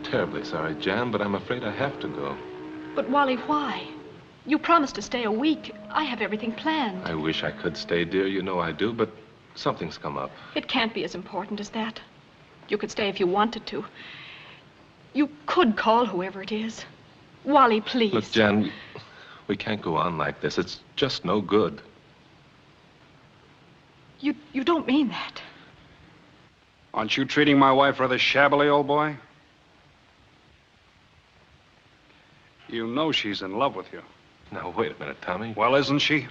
terribly sorry, Jan, but I'm afraid I have to go. But, Wally, why? You promised to stay a week. I have everything planned. I wish I could stay, dear. You know I do, but something's come up. It can't be as important as that. You could stay if you wanted to. You could call whoever it is. Wally, please. Look, Jan, we can't go on like this. It's just no good. You don't mean that. Aren't you treating my wife rather shabbily, old boy? You know she's in love with you. Now, wait a minute, Tommy. Well, isn't she?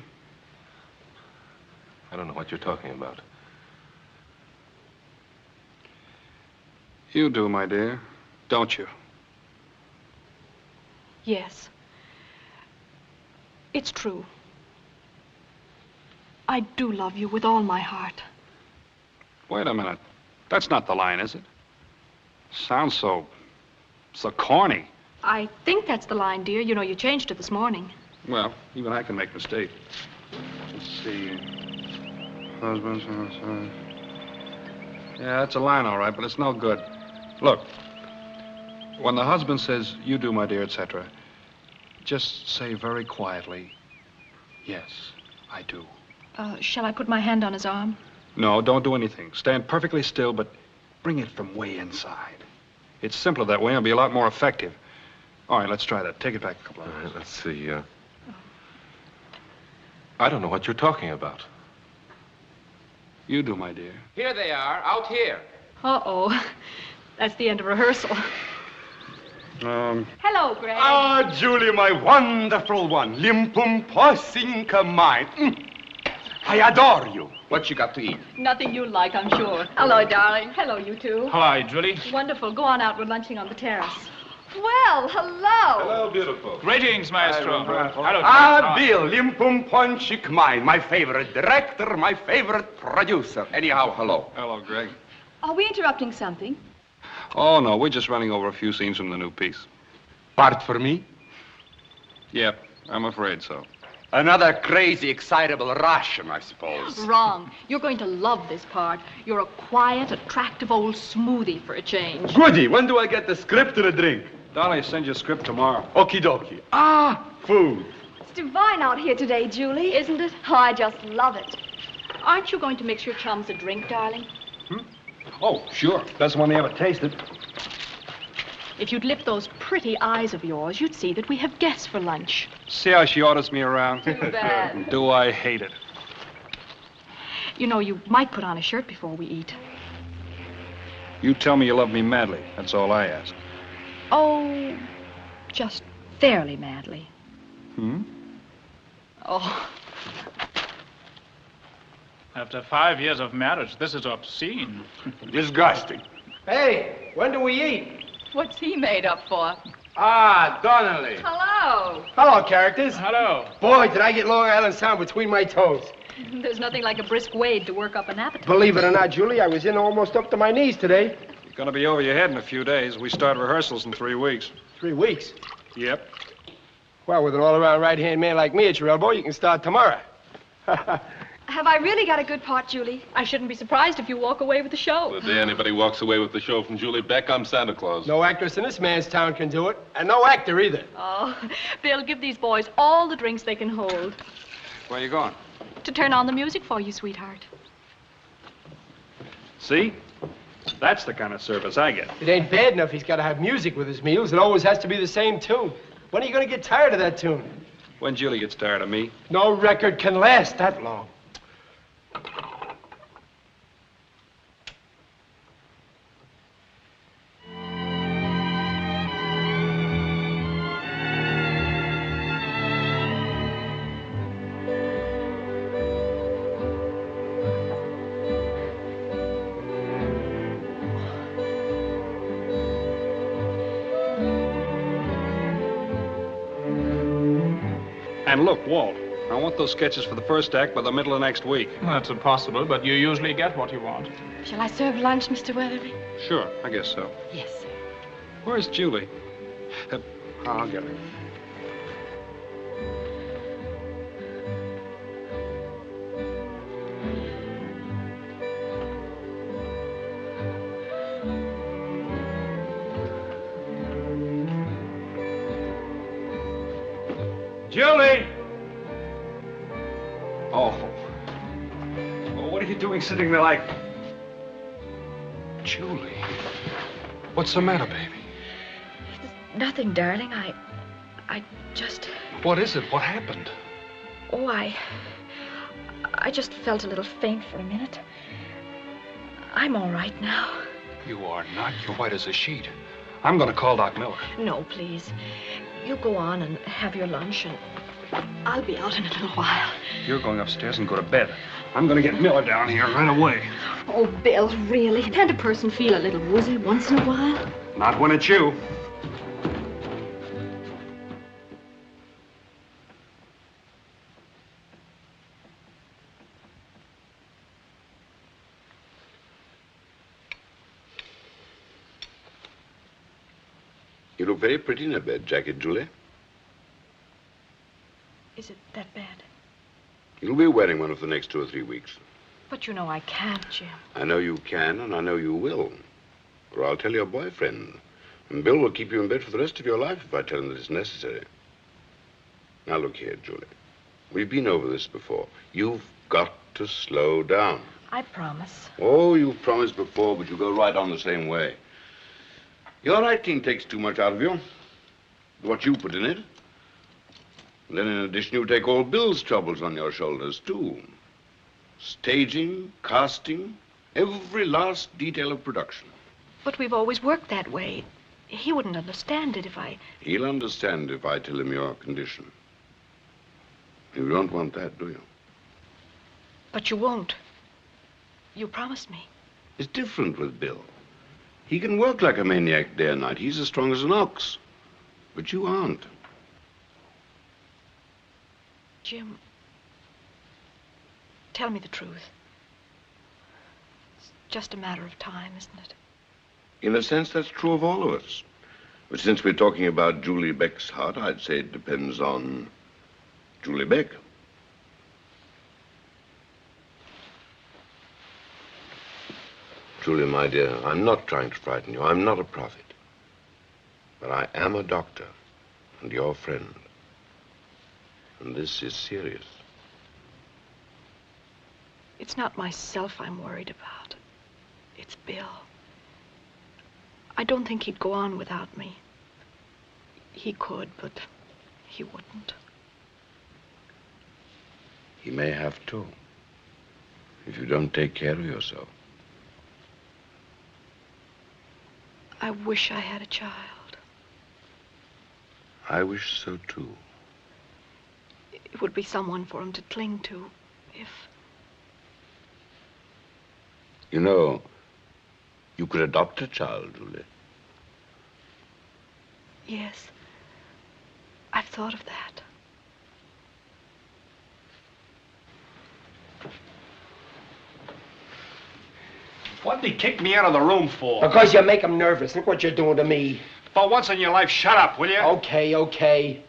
I don't know what you're talking about. You do, my dear, don't you? Yes. It's true. I do love you with all my heart. Wait a minute. That's not the line, is it? Sounds so corny. I think that's the line, dear. You know, you changed it this morning. Well, even I can make mistakes. Let's see. Husbands. Yeah, that's a line, all right, but it's no good. Look, when the husband says, "You do, my dear," etc., just say very quietly, "Yes, I do." Shall I put my hand on his arm? No, don't do anything. Stand perfectly still, but bring it from way inside. It's simpler that way and be a lot more effective. All right, let's try that. Take it back a couple of All minutes. right, let's see. I don't know what you're talking about. You do, my dear. Here they are, out here. Uh-oh. That's the end of rehearsal. Hello, Greg. Ah, Julie, my wonderful one. Limpum posinka mine. I adore you. What you got to eat? Nothing you like, I'm sure. Hello, darling. Hello, you two. Hi, Julie. Wonderful. Go on out. We're lunching on the terrace. Well, hello. Hello, beautiful. Greetings, Maestro. Hello, Ah, Bill, Limpum ponchik mine. My favorite director, my favorite producer. Anyhow, hello. Hello, Greg. Are we interrupting something? Oh, no, we're just running over a few scenes from the new piece. Part for me? Yep, I'm afraid so. Another crazy, excitable Russian, I suppose. Wrong. You're going to love this part. You're a quiet, attractive old smoothie for a change. Goody, when do I get the script and a drink? Dolly, send your script tomorrow. Okie dokie. Ah, food. It's divine out here today, Julie. Isn't it? Oh, I just love it. Aren't you going to mix your chums a drink, darling? Oh, sure. Best one they ever tasted. If you'd lift those pretty eyes of yours, you'd see that we have guests for lunch. See how she orders me around? Too bad. Do I hate it? You know, you might put on a shirt before we eat. You tell me you love me madly. That's all I ask. Oh, just fairly madly. Oh, After 5 years of marriage, this is obscene. Disgusting. Hey, when do we eat? What's he made up for? Ah, Donnelly. Hello. Hello, characters. Hello. Boy, did I get Long Island Sound between my toes. there's nothing like a brisk wade to work up an appetite. Believe it or not, Julie, I was in almost up to my knees today. You're gonna be over your head in a few days. We start rehearsals in 3 weeks. 3 weeks. Yep. Well, with an all-around right-hand man like me at your elbow, you can start tomorrow. Have I really got a good part, Julie? I shouldn't be surprised if you walk away with the show. The day anybody walks away with the show from Julie Beck, I'm Santa Claus. No actress in this man's town can do it, and no actor either. Oh, they'll give these boys all the drinks they can hold. Where you going? To turn on the music for you, sweetheart. See? That's the kind of service I get. It ain't bad enough he's got to have music with his meals. It always has to be the same tune. When are you going to get tired of that tune? When Julie gets tired of me. No record can last that long. And look, Walt, I want those sketches for the first act by the middle of next week. That's impossible, but you usually get what you want. Shall I serve lunch, Mr. Weatherby? Sure, I guess so. Yes. Where's Julie? I'll get her. Julie! Oh. Well, what are you doing sitting there like... Julie, what's the matter, baby? Nothing, darling. I just... What is it? What happened? Oh, I just felt a little faint for a minute. I'm all right now. You are not. You're white as a sheet. I'm going to call Doc Miller. No, please. You go on and have your lunch, and I'll be out in a little while. You're going upstairs and go to bed. I'm going to get Miller down here right away. Oh, Bill, really? Can't a person feel a little woozy once in a while? Not when it's you. You look very pretty in a bed jacket, Julie. Is it that bad? You'll be wearing one for the next 2 or 3 weeks. But you know I can't, Jim. I know you can, and I know you will. Or I'll tell your boyfriend. And Bill will keep you in bed for the rest of your life if I tell him that it's necessary. Now, look here, Julie. We've been over this before. You've got to slow down. I promise. Oh, you've promised before, but you go right on the same way. Your writing takes too much out of you. What you put in it. And then, in addition, you take all Bill's troubles on your shoulders, too. Staging, casting, every last detail of production. But we've always worked that way. He wouldn't understand it if I... He'll understand if I tell him your condition. You don't want that, do you? But you won't. You promised me. It's different with Bill. He can work like a maniac day and night. He's as strong as an ox. But you aren't. Jim, tell me the truth. It's just a matter of time, isn't it? In a sense, that's true of all of us. But since we're talking about Julie Beck's heart, I'd say it depends on Julie Beck. Julie, my dear, I'm not trying to frighten you. I'm not a prophet. But I am a doctor and your friend. And this is serious. It's not myself I'm worried about. It's Bill. I don't think he'd go on without me. He could, but he wouldn't. He may have to, if you don't take care of yourself. I wish I had a child. I wish so, too. It would be someone for him to cling to, if... You know, you could adopt a child, Julie. Yes. I've thought of that. What did he kick me out of the room for? Because you make him nervous. Look what you're doing to me. For once in your life, shut up, will you? Okay, okay.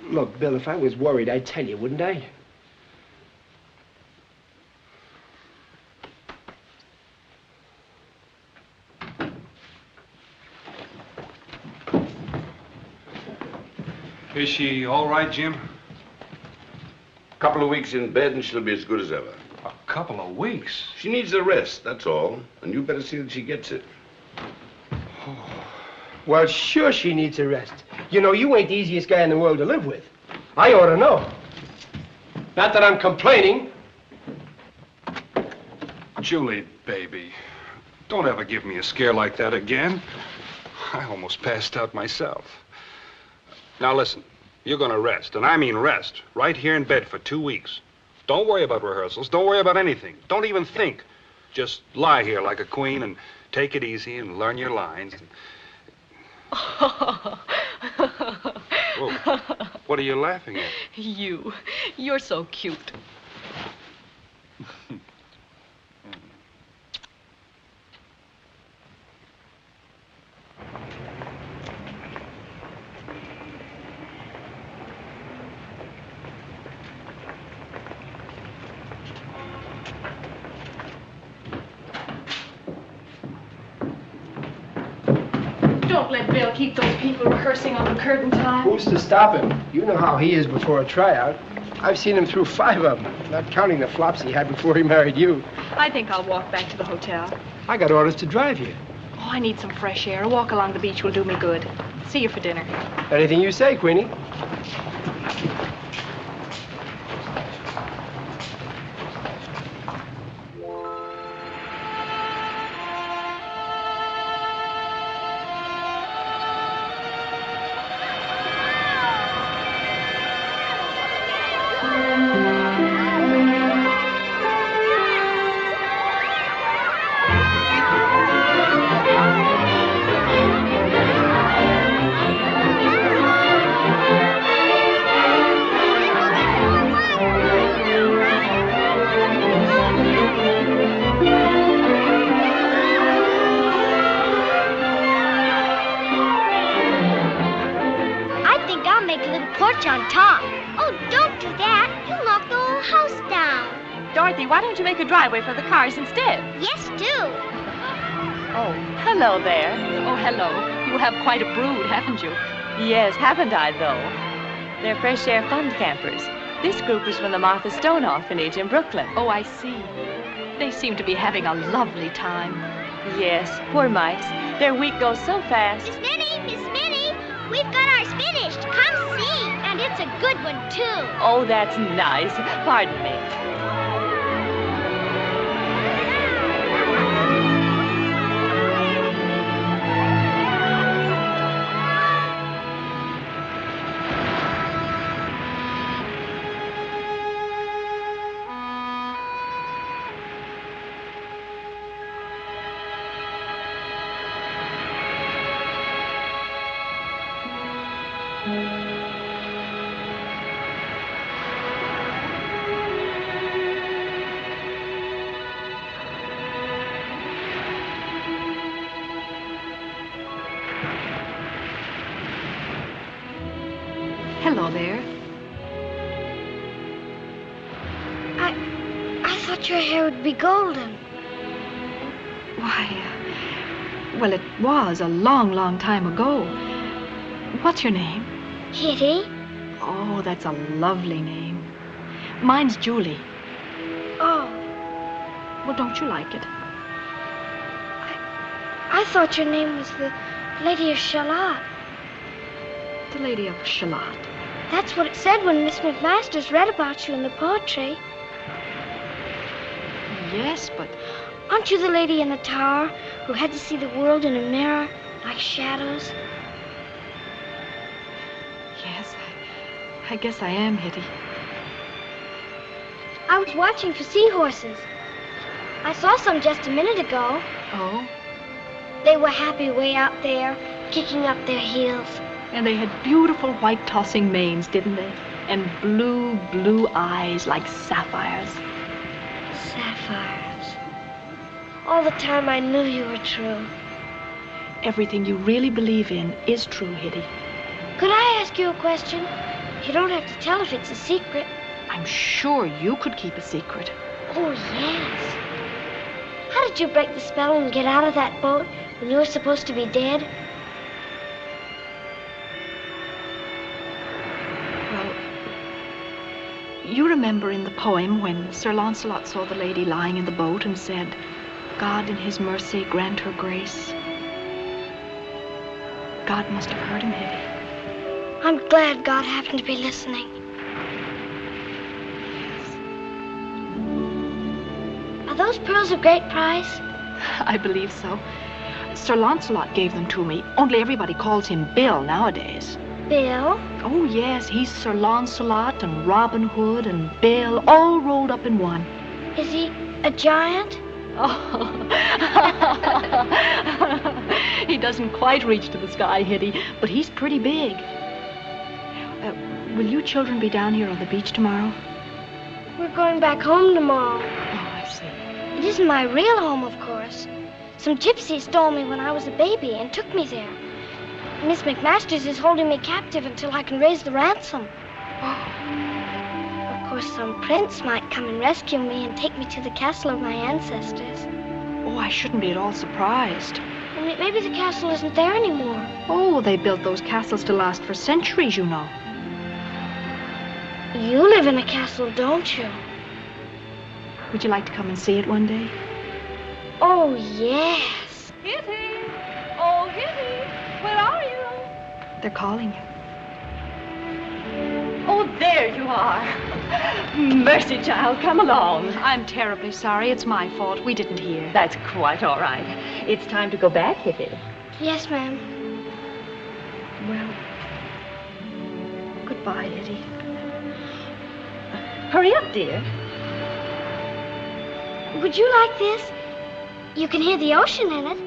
Look, Bill, if I was worried, I'd tell you, wouldn't I? Is she all right, Jim? A couple of weeks in bed and she'll be as good as ever. A couple of weeks? She needs a rest, that's all. And you better see that she gets it. Well, sure she needs a rest. You know, you ain't the easiest guy in the world to live with. I ought to know. Not that I'm complaining. Julie, baby, don't ever give me a scare like that again. I almost passed out myself. Now listen, you're gonna rest, and I mean rest, right here in bed for 2 weeks. Don't worry about rehearsals, don't worry about anything. Don't even think. Just lie here like a queen and take it easy and learn your lines. Whoa, what are you laughing at? You're so cute. Don't let Bill keep those people rehearsing on the curtain time. Who's to stop him? You know how he is before a tryout. I've seen him through 5 of them, not counting the flops he had before he married you. I think I'll walk back to the hotel. I got orders to drive you. Oh, I need some fresh air. A walk along the beach will do me good. See you for dinner. Anything you say, Queenie. On top. Oh, don't do that. You'll knock the whole house down. Dorothy, why don't you make a driveway for the cars instead? Yes, do. Oh, hello there. Oh, hello. You have quite a brood, haven't you? Yes, haven't I, though? They're fresh air fund campers. This group is from the Martha Stone Orphanage in Brooklyn. Oh, I see. They seem to be having a lovely time. Yes, poor mites. Their week goes so fast. Miss Minnie, we've got ours finished. Come see. And it's a good one, too. Oh, that's nice. Pardon me. Hello there. I thought your hair would be golden. Why, well, it was a long, long time ago. What's your name? Hitty. Oh, that's a lovely name. Mine's Julie. Oh. Well, don't you like it? I thought your name was the Lady of Shalott. The Lady of Shalott. That's what it said when Miss McMasters read about you in the poetry. Yes, but... Aren't you the lady in the tower who had to see the world in a mirror, like shadows? Yes, I guess I am, Hitty. I was watching for seahorses. I saw some just a minute ago. Oh? They were happy way out there, kicking up their heels. And they had beautiful white tossing manes, didn't they? And blue, blue eyes like sapphires. Sapphires. All the time I knew you were true. Everything you really believe in is true, Hitty. Could I ask you a question? You don't have to tell if it's a secret. I'm sure you could keep a secret. Oh, yes. How did you break the spell and get out of that boat when you were supposed to be dead? Well, you remember in the poem when Sir Launcelot saw the lady lying in the boat and said, "God in his mercy grant her grace." God must have heard him, Hitty. I'm glad God happened to be listening. Yes. Are those pearls of great price? I believe so. Sir Launcelot gave them to me, only everybody calls him Bill nowadays. Bill? Oh, yes, he's Sir Launcelot and Robin Hood and Bill, all rolled up in one. Is he a giant? Oh. He doesn't quite reach to the sky, Hitty, but he's pretty big. Will you children be down here on the beach tomorrow? We're going back home tomorrow. Oh, I see. It isn't my real home, of course. Some gypsies stole me when I was a baby and took me there. Miss McMasters is holding me captive until I can raise the ransom. Of course, some prince might come and rescue me and take me to the castle of my ancestors. Oh, I shouldn't be at all surprised. Well, maybe the castle isn't there anymore. Oh, they built those castles to last for centuries, you know. You live in a castle, don't you? Would you like to come and see it one day? Oh, yes. Hitty! Oh, Hitty! Where are you? They're calling you. Oh, there you are. Mercy, child, come along. I'm terribly sorry. It's my fault. We didn't hear. That's quite all right. It's time to go back, Hitty. Yes, ma'am. Well, goodbye, Hitty. Hurry up, dear. Would you like this? You can hear the ocean in it.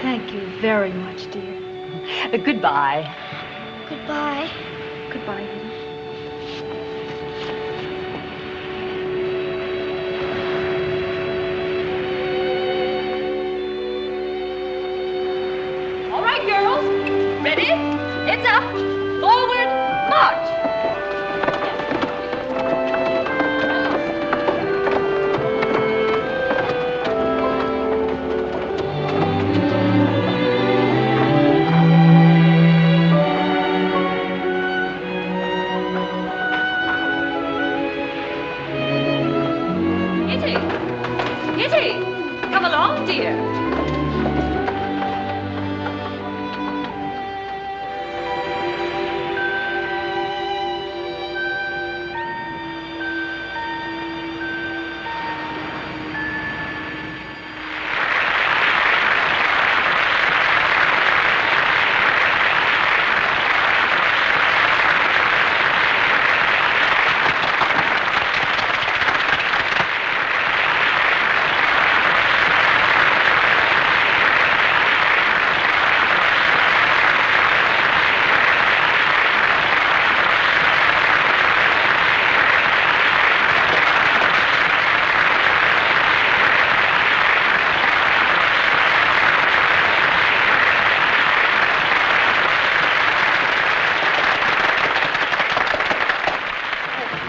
Thank you very much, dear. Goodbye. Goodbye. Goodbye, Hitty. All right, girls. Ready? It's up. Forward, march. Hitty! Hitty! Come along, dear.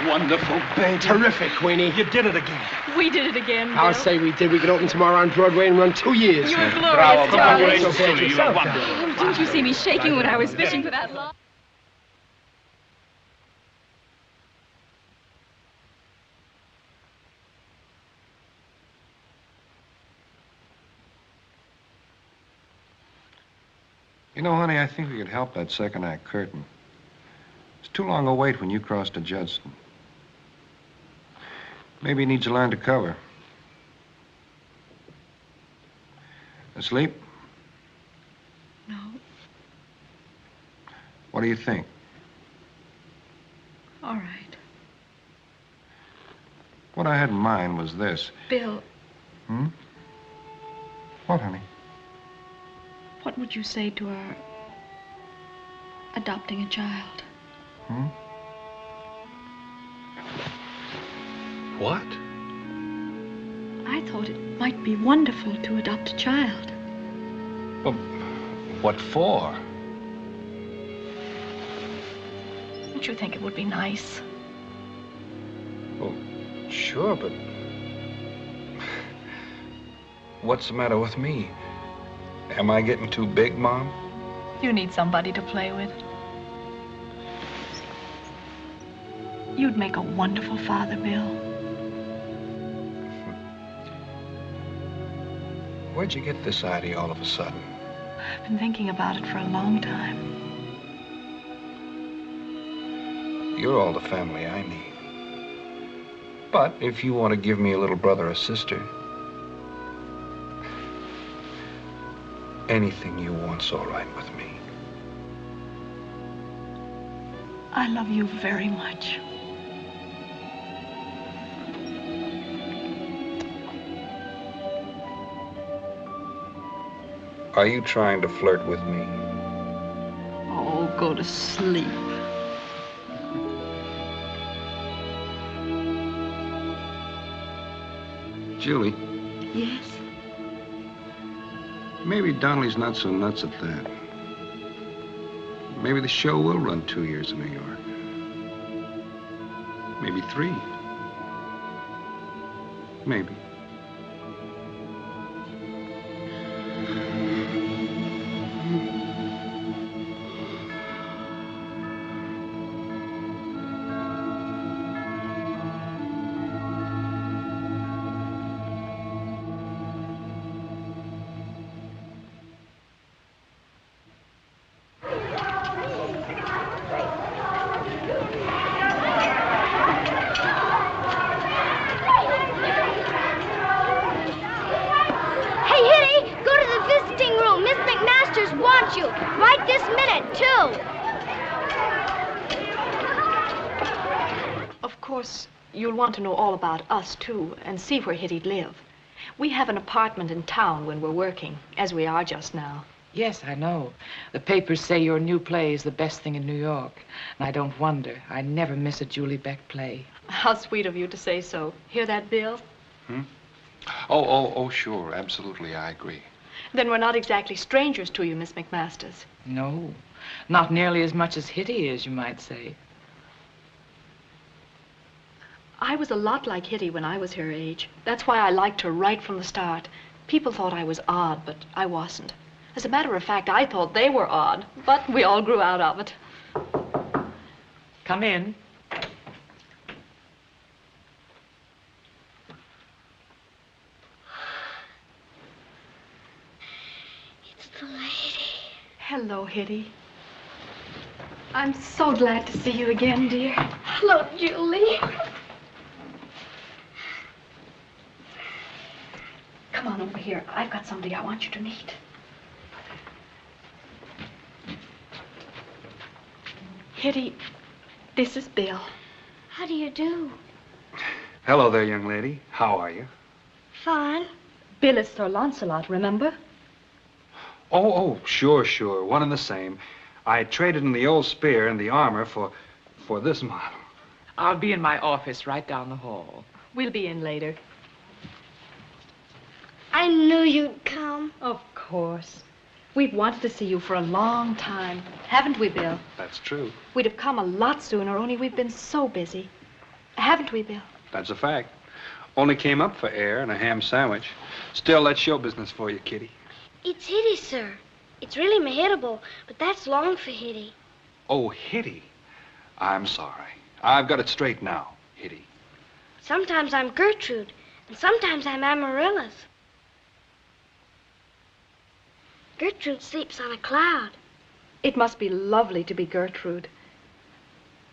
Wonderful, baby. Terrific, Queenie. You did it again. We did it again, Bill. I'll say we did. We could open tomorrow on Broadway and run 2 years. You were glorious, Bravo, darling. bravo. So bad You were yourself, wonderful. darling. Didn't you see me shaking when I was fishing for that log? You know, honey, I think we could help that second act curtain. It's too long a wait when you cross to Judson. Maybe he needs to learn to cover. Asleep? No. What do you think? All right. What I had in mind was this. Bill, Hmm? What, honey? what would you say to our adopting a child? Hmm? What? I thought it might be wonderful to adopt a child. Well, what for? Don't you think it would be nice? Well, sure, but... What's the matter with me? Am I getting too big, Mom? You need somebody to play with. You'd make a wonderful father, Bill. Where'd you get this idea all of a sudden? I've been thinking about it for a long time. You're all the family I need. But if you want to give me a little brother or sister, anything you want's all right with me. I love you very much. Are you trying to flirt with me? Oh, go to sleep. Julie, Yes? maybe Donnelly's not so nuts at that. Maybe the show will run 2 years in New York. Maybe 3. Maybe. this minute, too. Of course, you'll want to know all about us, too, and see where Hitty'd live. We have an apartment in town when we're working, as we are just now. Yes, I know. The papers say your new play is the best thing in New York. And I don't wonder. I never miss a Julie Beck play. How sweet of you to say so. Hear that, Bill? Oh, sure. Absolutely, I agree. Then we're not exactly strangers to you, Miss McMasters. No, not nearly as much as Hitty is, you might say. I was a lot like Hitty when I was her age. That's why I liked her right from the start. People thought I was odd, but I wasn't. As a matter of fact, I thought they were odd, but we all grew out of it. Come in. It's the lady. Hello, Hitty. I'm so glad to see you again, dear. Hello, Julie. Come on over here. I've got somebody I want you to meet. Hitty, this is Bill. How do you do? Hello there, young lady. How are you? Fine. Bill is Sir Launcelot, remember? Oh, sure. One and the same. I traded in the old spear and the armor for this model. I'll be in my office right down the hall. We'll be in later. I knew you'd come. Of course. We've wanted to see you for a long time, haven't we, Bill? That's true. We'd have come a lot sooner, only we've been so busy. Haven't we, Bill? That's a fact. Only came up for air and a ham sandwich. Still, that's show business for you, Kitty. It's Hitty, sir. It's really Mehitable, but that's long for Hitty. Oh, Hitty. I'm sorry. I've got it straight now, Hitty. Sometimes I'm Gertrude, and sometimes I'm Amaryllis. Gertrude sleeps on a cloud. It must be lovely to be Gertrude.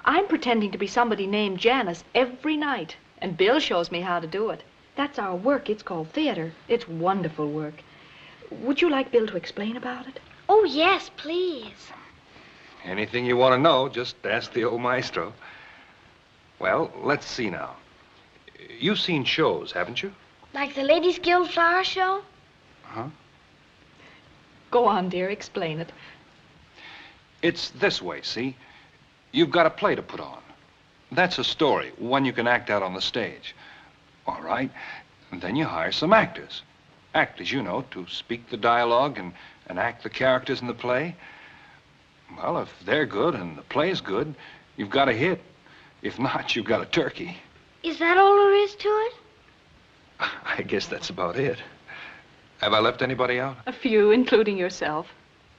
I'm pretending to be somebody named Janice every night, and Bill shows me how to do it. That's our work. It's called theater. It's wonderful work. Would you like Bill to explain about it? Oh, yes, please. Anything you want to know, just ask the old maestro. Well, let's see now. You've seen shows, haven't you? Like the Ladies' Guild Flower Show? Huh? Go on, dear. Explain it. It's this way, see? You've got a play to put on. That's a story, one you can act out on the stage. All right. And then you hire some actors. Actors, you know, to speak the dialogue and act the characters in the play. Well, if they're good and the play's good, you've got a hit. If not, you've got a turkey. Is that all there is to it? I guess that's about it. Have I left anybody out? A few, including yourself.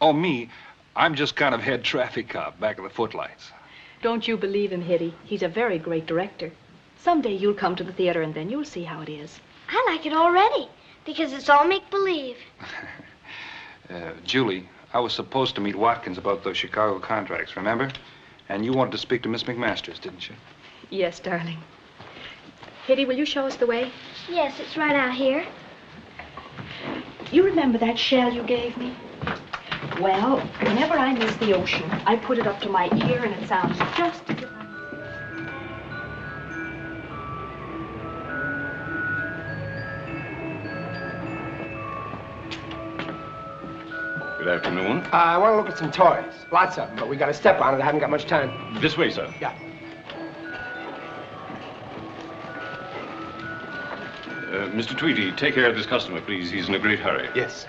Oh, me? I'm just kind of head traffic cop back of the footlights. Don't you believe him, Hitty. He's a very great director. Someday you'll come to the theater and then you'll see how it is. I like it already, because it's all make-believe. Julie, I was supposed to meet Watkins about those Chicago contracts, remember? And you wanted to speak to Miss McMasters, didn't you? Yes, darling. Hitty, will you show us the way? Yes, it's right out here. You remember that shell you gave me? Well, whenever I miss the ocean, I put it up to my ear and it sounds just as if Good afternoon. I want to look at some toys. Lots of them, but we got to step on it. I haven't got much time. This way, sir. Yeah. Mr. Tweedy, take care of this customer, please. He's in a great hurry. Yes.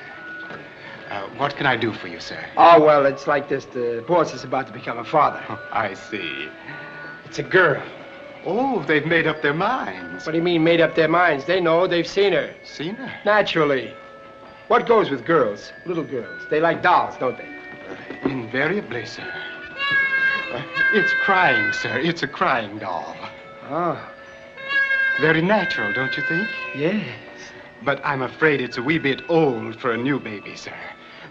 What can I do for you, sir? Oh, well, it's like this. The boss is about to become a father. I see. It's a girl. Oh, they've made up their minds. What do you mean, made up their minds? They know. They've seen her. Seen her? Naturally. What goes with girls? Little girls. They like dolls, don't they? Invariably, sir. It's crying, sir. It's a crying doll. Oh. Very natural, don't you think? Yes. But I'm afraid it's a wee bit old for a new baby, sir.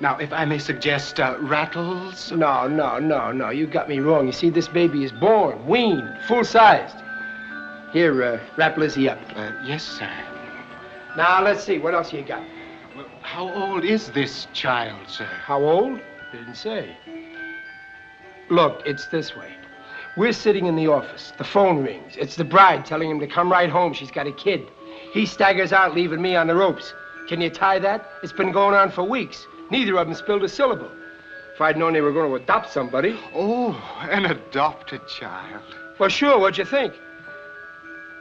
Now, if I may suggest, rattles? No. You got me wrong. You see, this baby is born, weaned, full-sized. Here, wrap Lizzie up. Yes, sir. Now, let's see. What else you got? Well, how old is this child, sir? How old? Didn't say. Look, it's this way. We're sitting in the office. The phone rings. It's the bride telling him to come right home. She's got a kid. He staggers out, leaving me on the ropes. Can you tie that? It's been going on for weeks. Neither of them spilled a syllable. If I'd known they were going to adopt somebody. Oh, an adopted child. Well, sure, what'd you think?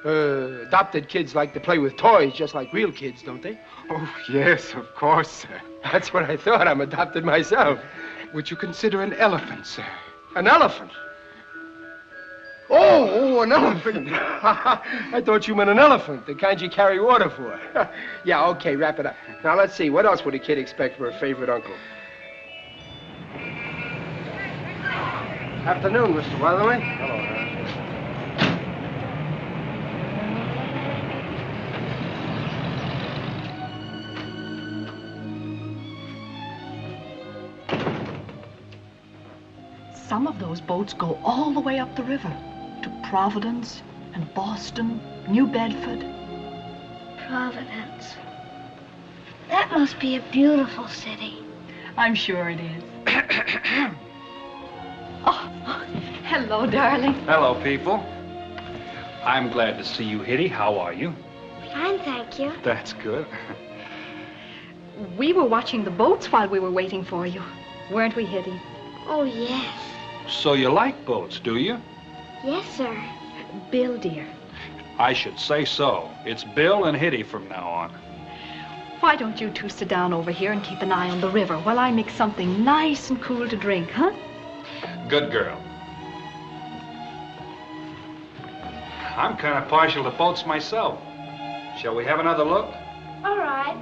Adopted kids like to play with toys just like real kids, don't they? Oh, yes, of course, sir. That's what I thought. I'm adopted myself. Would you consider an elephant, sir? An elephant? Oh, an elephant. I thought you meant an elephant, the kind you carry water for. Yeah, okay, wrap it up. Now, let's see. What else would a kid expect for a favorite uncle? Afternoon, Mr. Weatherly. Hello, Some of those boats go all the way up the river to Providence and Boston, New Bedford. Providence. That must be a beautiful city. I'm sure it is. Oh, hello, darling. Hello, people. I'm glad to see you, Hitty. How are you? Fine, thank you. That's good. We were watching the boats while we were waiting for you. Weren't we, Hitty? Oh, yes. So you like boats, do you? Yes, sir. Bill, dear. I should say so. It's Bill and Hitty from now on. Why don't you two sit down over here and keep an eye on the river while I make something nice and cool to drink, huh? Good girl. I'm kind of partial to boats myself. Shall we have another look? All right.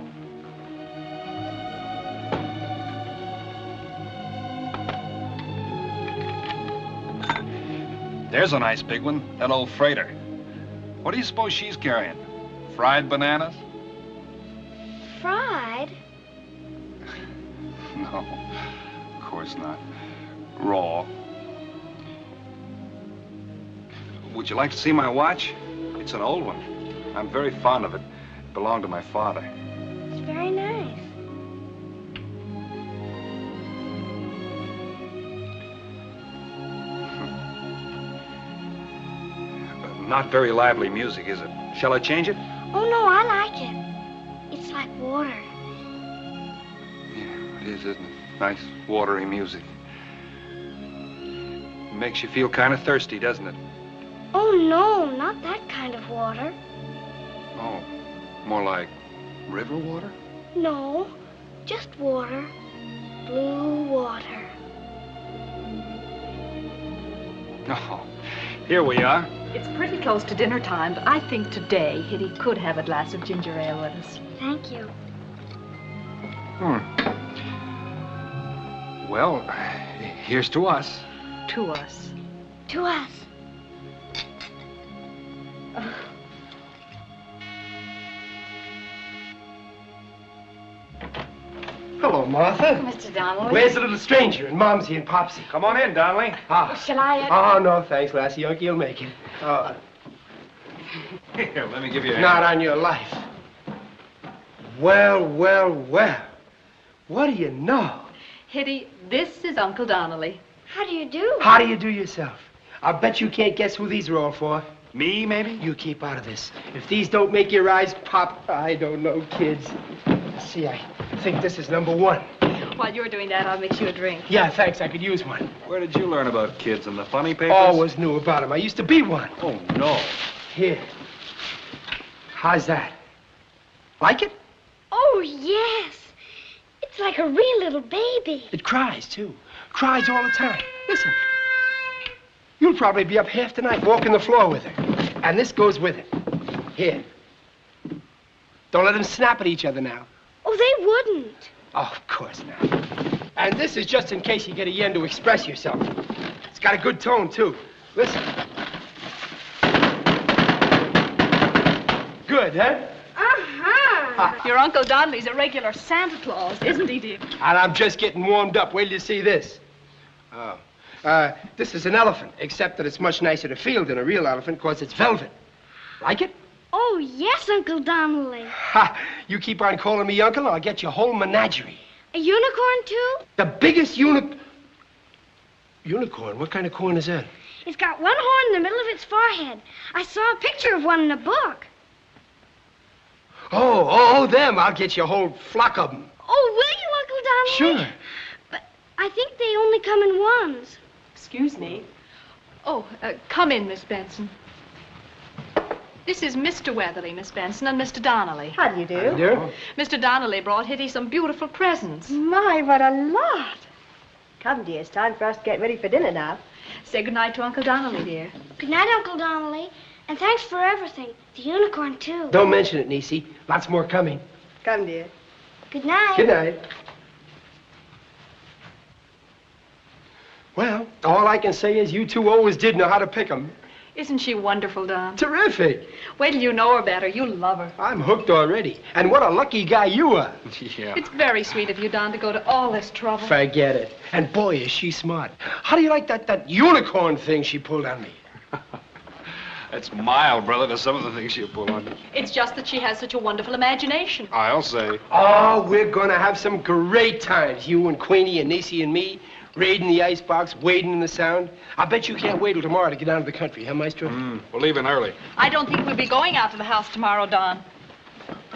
There's a nice big one, that old freighter. What do you suppose she's carrying? Fried bananas? Fried? No, of course not. Raw. Would you like to see my watch? It's an old one. I'm very fond of it. It belonged to my father. It's very nice. Not very lively music, is it? Shall I change it? Oh, no, I like it. It's like water. Yeah, it is, isn't it? Nice, watery music. Makes you feel kind of thirsty, doesn't it? Oh, no, not that kind of water. Oh, more like river water? No, just water. Blue water. Oh, here we are. It's pretty close to dinner time, but I think today Hitty could have a glass of ginger ale with us. Thank you. Well, here's to us. To us. To us. Hello, Martha. Mr. Donnelly. Where's the little stranger and Momsy and Popsy? Come on in, Donnelly. Shall I? Oh, no, thanks, Lassie. Uncle, you'll make it. Here, let me give you a Not hand. on your life. Well, well, well. What do you know? Hitty, this is Uncle Donnelly. How do you do? How do you do yourself? I'll bet you can't guess who these are all for. Me, maybe? You keep out of this. If these don't make your eyes pop, I don't know, kids. Let's see, I think this is number one. While you're doing that, I'll mix you a drink. Yeah, thanks. I could use one. Where did you learn about kids? In the funny papers? Always knew about them. I used to be one. Oh, no. Here. How's that? Like it? Oh, yes. It's like a real little baby. It cries, too. Cries all the time. Listen. You'll probably be up half the night walking the floor with her. And this goes with it. Here. Don't let them snap at each other now. Oh, they wouldn't. Oh, of course not. And this is just in case you get a yen to express yourself. It's got a good tone, too. Listen. Good, huh? Uh-huh. Your Uncle Donnelly's a regular Santa Claus, isn't he, dear? And I'm just getting warmed up. Wait till you see this. Oh. This is an elephant, except that it's much nicer to feel than a real elephant, because it's velvet. Like it? Oh, yes, Uncle Donnelly. Ha! You keep on calling me uncle, I'll get your whole menagerie. A unicorn, too? The biggest unicorn? What kind of corn is that? It's got one horn in the middle of its forehead. I saw a picture of one in a book. Oh, them. I'll get you a whole flock of them. Oh, will you, Uncle Donnelly? Sure. But I think they only come in ones. Excuse me. Oh, come in, Miss Benson. This is Mr. Weatherly, Miss Benson, and Mr. Donnelly. How do you do? How do you do? Mr. Donnelly brought Hitty some beautiful presents. My, what a lot. Come, dear, it's time for us to get ready for dinner now. Say goodnight to Uncle Donnelly, dear. Good night, Uncle Donnelly. And thanks for everything. The unicorn, too. Don't mention it, Niecy. Lots more coming. Come, dear. Good night. Good night. Well, all I can say is you two always did know how to pick 'em. Isn't she wonderful, Don? Terrific. Wait till you know her better. You'll love her. I'm hooked already. And what a lucky guy you are. Yeah. It's very sweet of you, Don, to go to all this trouble. Forget it. And boy, is she smart. How do you like that unicorn thing she pulled on me? That's mild, brother, to some of the things she'll pull on you. It's just that she has such a wonderful imagination. I'll say. Oh, we're gonna have some great times. You and Queenie and Niecy and me. Raiding the icebox, wading in the Sound. I bet you can't wait till tomorrow to get down to the country, huh, Maestro? We're leaving early. I don't think we'll be going out to the house tomorrow, Don.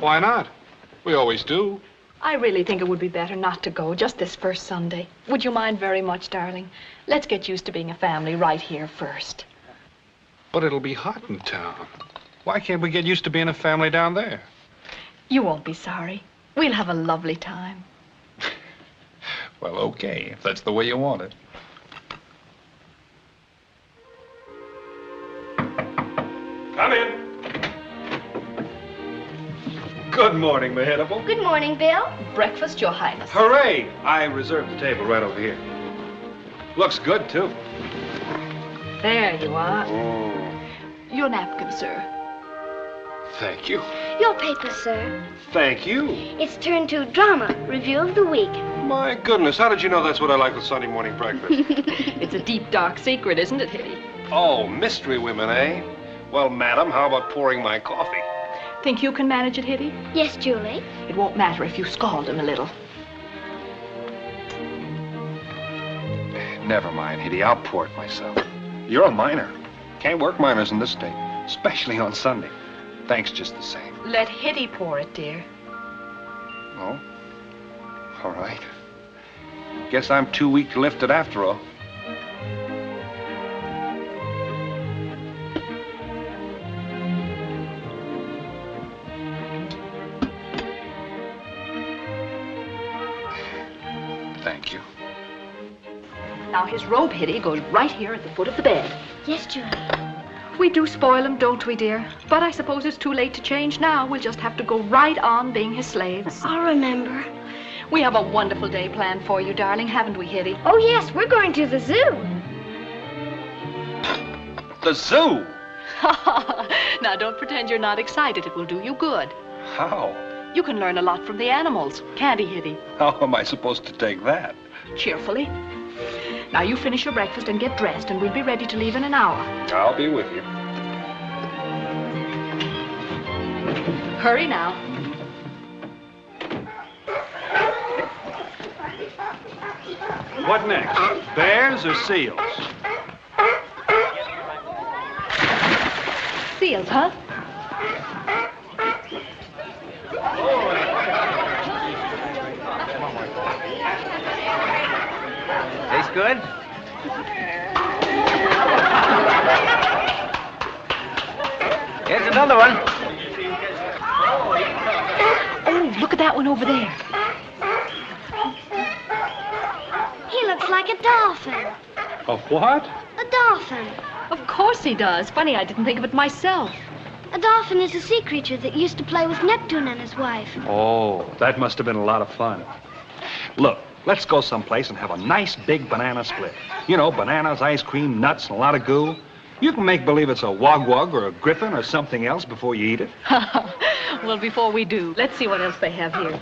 Why not? We always do. I really think it would be better not to go just this first Sunday. Would you mind very much, darling? Let's get used to being a family right here first. But it'll be hot in town. Why can't we get used to being a family down there? You won't be sorry. We'll have a lovely time. Well, okay, if that's the way you want it. Come in. Good morning, Mehitable. Good morning, Bill. Breakfast, Your Highness. Hooray! I reserved the table right over here. Looks good, too. There you are. Your napkin, sir. Thank you. Your paper, sir. Thank you. It's turn to drama, review of the week. My goodness, how did you know that's what I like with Sunday morning breakfast? It's a deep, dark secret, isn't it, Hitty? Oh, mystery women, eh? Well, madam, how about pouring my coffee? Think you can manage it, Hitty? Yes, Julie. It won't matter if you scald him a little. Never mind, Hitty. I'll pour it myself. You're a miner. Can't work miners in this state, especially on Sunday. Thanks just the same. Let Hitty pour it, dear. Oh? All right. Guess I'm too weak to lift it after all. Thank you. Now, his robe, Hitty, goes right here at the foot of the bed. Yes, Julie. We do spoil him, don't we, dear? But I suppose it's too late to change now. We'll just have to go right on being his slaves. I'll remember. We have a wonderful day planned for you, darling, haven't we, Hitty? Oh, yes, we're going to the zoo. The zoo? Now, don't pretend you're not excited. It will do you good. How? You can learn a lot from the animals, can't he, Hitty? How am I supposed to take that? Cheerfully. Now, you finish your breakfast and get dressed, and we'll be ready to leave in an hour. I'll be with you. Hurry now. What next? Bears or seals? Seals, huh? Tastes good? Here's another one. Oh, look at that one over there. He looks like a dolphin. A what? A dolphin. Of course he does. Funny, I didn't think of it myself. A dolphin is a sea creature that used to play with Neptune and his wife. Oh, that must have been a lot of fun. Look, let's go someplace and have a nice big banana split. You know, bananas, ice cream, nuts, and a lot of goo. You can make believe it's a wog-wog or a griffin or something else before you eat it. Well, before we do, let's see what else they have here.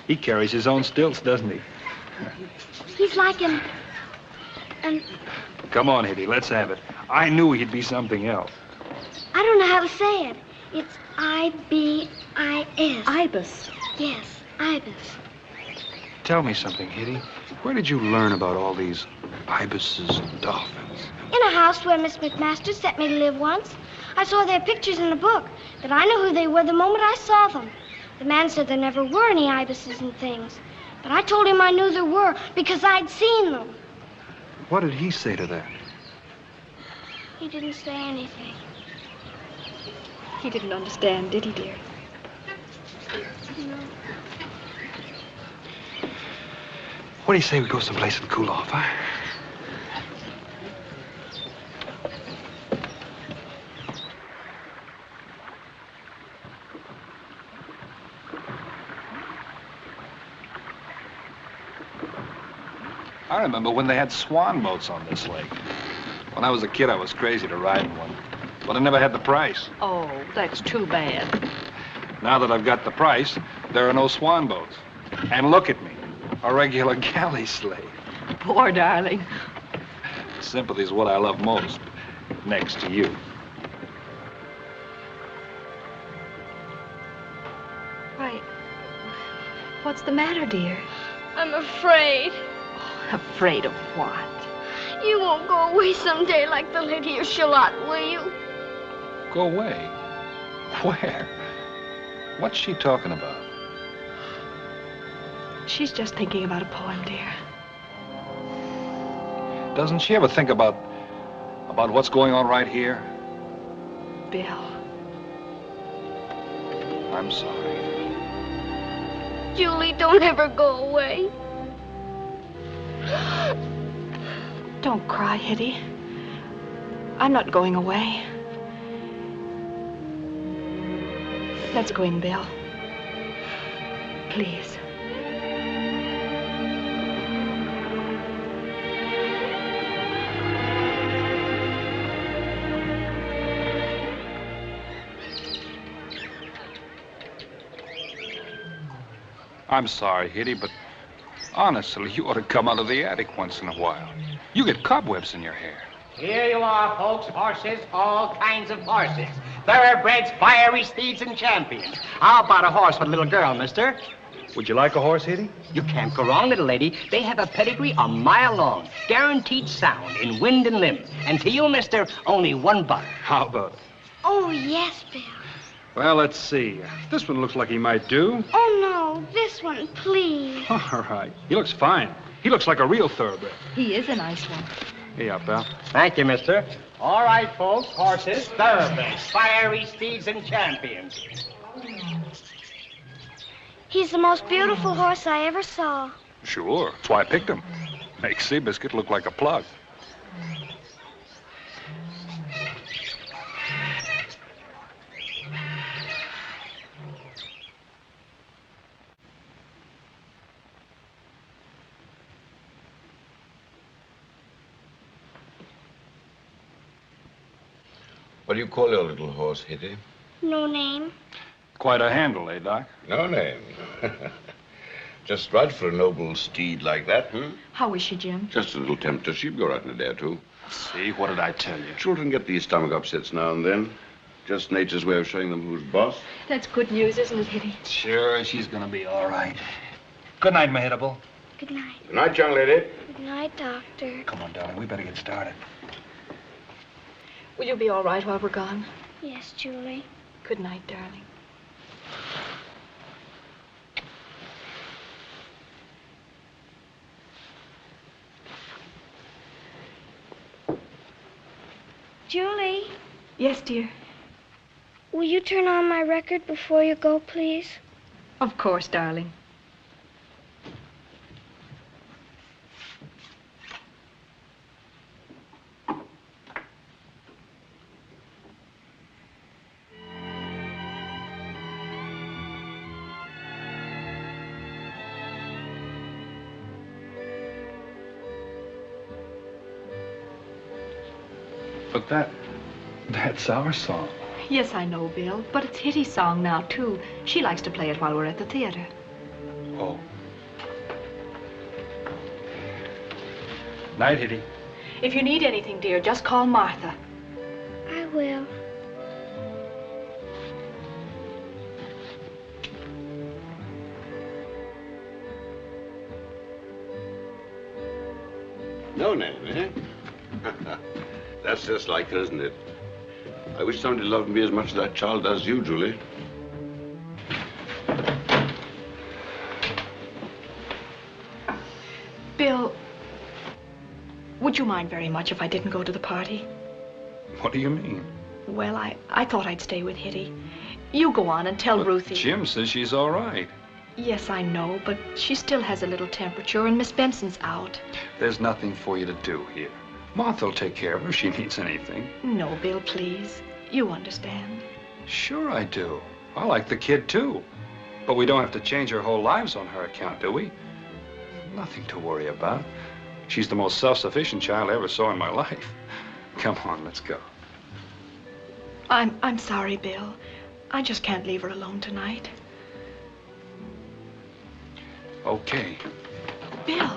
He carries his own stilts, doesn't he? He's like an Come on, Hitty, let's have it. I knew he'd be something else. I don't know how to say it. It's I-B-I-S. Ibis. Yes, ibis. Tell me something, Hitty. Where did you learn about all these ibises and dolphins? In a house where Miss McMaster sent me to live once. I saw their pictures in a book, but I knew who they were the moment I saw them. The man said there never were any ibises and things. But I told him I knew there were because I'd seen them. What did he say to that? He didn't say anything. He didn't understand, did he, dear? No. What do you say we go someplace and cool off, huh? I remember when they had swan boats on this lake. When I was a kid, I was crazy to ride in one, but I never had the price. Oh, that's too bad. Now that I've got the price, there are no swan boats. And look at me, a regular galley slave. Poor darling. Sympathy is what I love most, next to you. Why, what's the matter, dear? I'm afraid. Afraid of what? You won't go away someday like the Lady of Shalott, will you? Go away? Where? What's she talking about? She's just thinking about a poem, dear. Doesn't she ever think about what's going on right here? Bill. I'm sorry. Julie, don't ever go away. Don't cry, Hitty. I'm not going away. Let's go in, Bill. Please. I'm sorry, Hitty, but honestly, you ought to come out of the attic once in a while. You get cobwebs in your hair. Here you are, folks. Horses, all kinds of horses. Thoroughbreds, fiery steeds, and champions. How about a horse for a little girl, mister? Would you like a horse, Hitty? You can't go wrong, little lady. They have a pedigree a mile long. Guaranteed sound in wind and limb. And to you, mister, only $1. How about it? Oh, yes, Bill. Well, let's see. This one looks like he might do. Oh, no, this one, please. All right. He looks fine. He looks like a real thoroughbred. He is a nice one. Hey, up, pal. Thank you, mister. All right, folks. Horses, thoroughbreds, fiery steeds, and champions. He's the most beautiful horse I ever saw. Sure. That's why I picked him. Makes Seabiscuit look like a plug. What do you call your little horse, Hitty? No name. Quite a handle, eh, Doc? No name. Just right for a noble steed like that, hmm? How is she, Jim? Just a little tempter. She'd go right in a day or two. See, what did I tell you? Children get these stomach upsets now and then. Just nature's way of showing them who's boss. That's good news, isn't it, Hitty? Sure, she's gonna be all right. Good night, Mahitable. Good night. Good night, young lady. Good night, Doctor. Come on, darling, we better get started. Will you be all right while we're gone? Yes, Julie. Good night, darling. Julie, Yes, dear. will you turn on my record before you go, please? Of course, darling. But that's our song. Yes, I know, Bill, but it's Hitty's song now, too. She likes to play it while we're at the theater. Oh. Night, Hitty. If you need anything, dear, just call Martha. I will. No name, eh? That's just like her, isn't it? I wish somebody loved me as much as that child does you, Julie. Bill, would you mind very much if I didn't go to the party? What do you mean? Well, I thought I'd stay with Hitty. You go on and tell Ruthie. Jim says she's all right. Yes, I know, but she still has a little temperature, and Miss Benson's out. There's nothing for you to do here. Martha'll take care of her if she needs anything. No, Bill, please. You understand. Sure I do. I like the kid, too. But we don't have to change our whole lives on her account, do we? Nothing to worry about. She's the most self-sufficient child I ever saw in my life. Come on, let's go. I'm sorry, Bill. I just can't leave her alone tonight. Okay. Bill.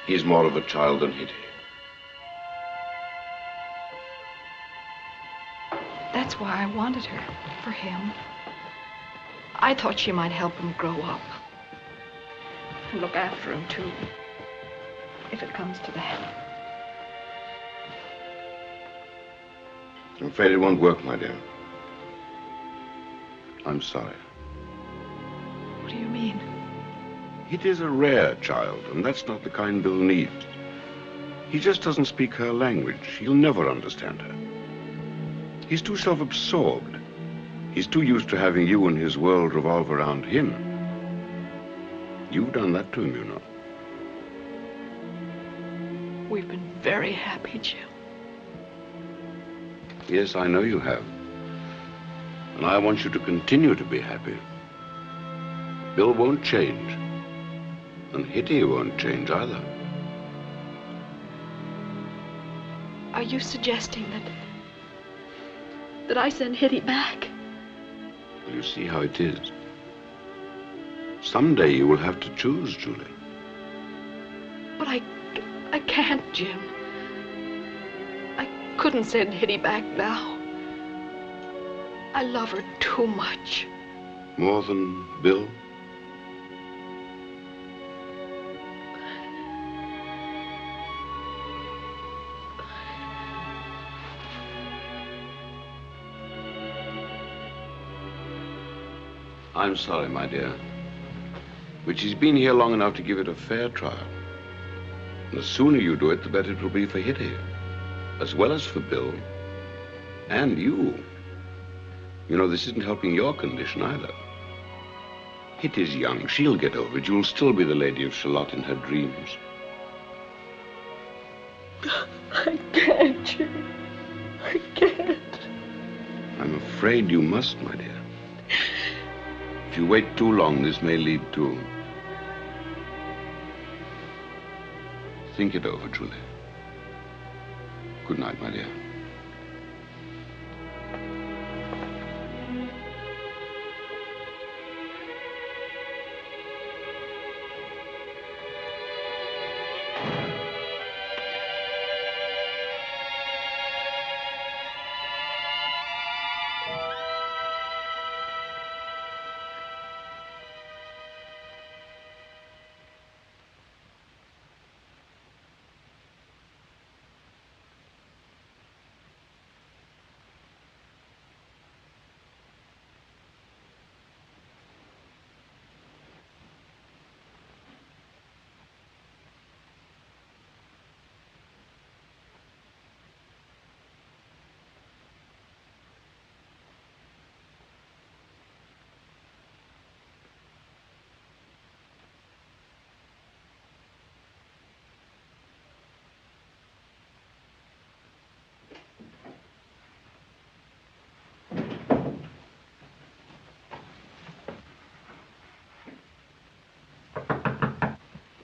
He's more of a child than Hitty. That's why I wanted her, for him. I thought she might help him grow up. And look after him, too. If it comes to that. I'm afraid it won't work, my dear. I'm sorry. What do you mean? It is a rare child, and that's not the kind Bill needs. He just doesn't speak her language. He'll never understand her. He's too self-absorbed. He's too used to having you and his world revolve around him. You've done that to him, you know. We've been very happy, Jim. Yes, I know you have. And I want you to continue to be happy. Bill won't change. And Hitty won't change either. Are you suggesting that I send Hitty back? You see how it is. Someday you will have to choose, Julie. But I can't, Jim. I couldn't send Hitty back now. I love her too much. More than Bill? I'm sorry, my dear. But she's been here long enough to give it a fair trial. And the sooner you do it, the better it will be for Hitty. As well as for Bill. And you. You know, this isn't helping your condition either. Hitty's young. She'll get over it. You'll still be the Lady of Shalott in her dreams. I can't, Jim. I can't. I'm afraid you must, my dear. If you wait too long, this may lead to... Think it over, Julie. Good night, my dear.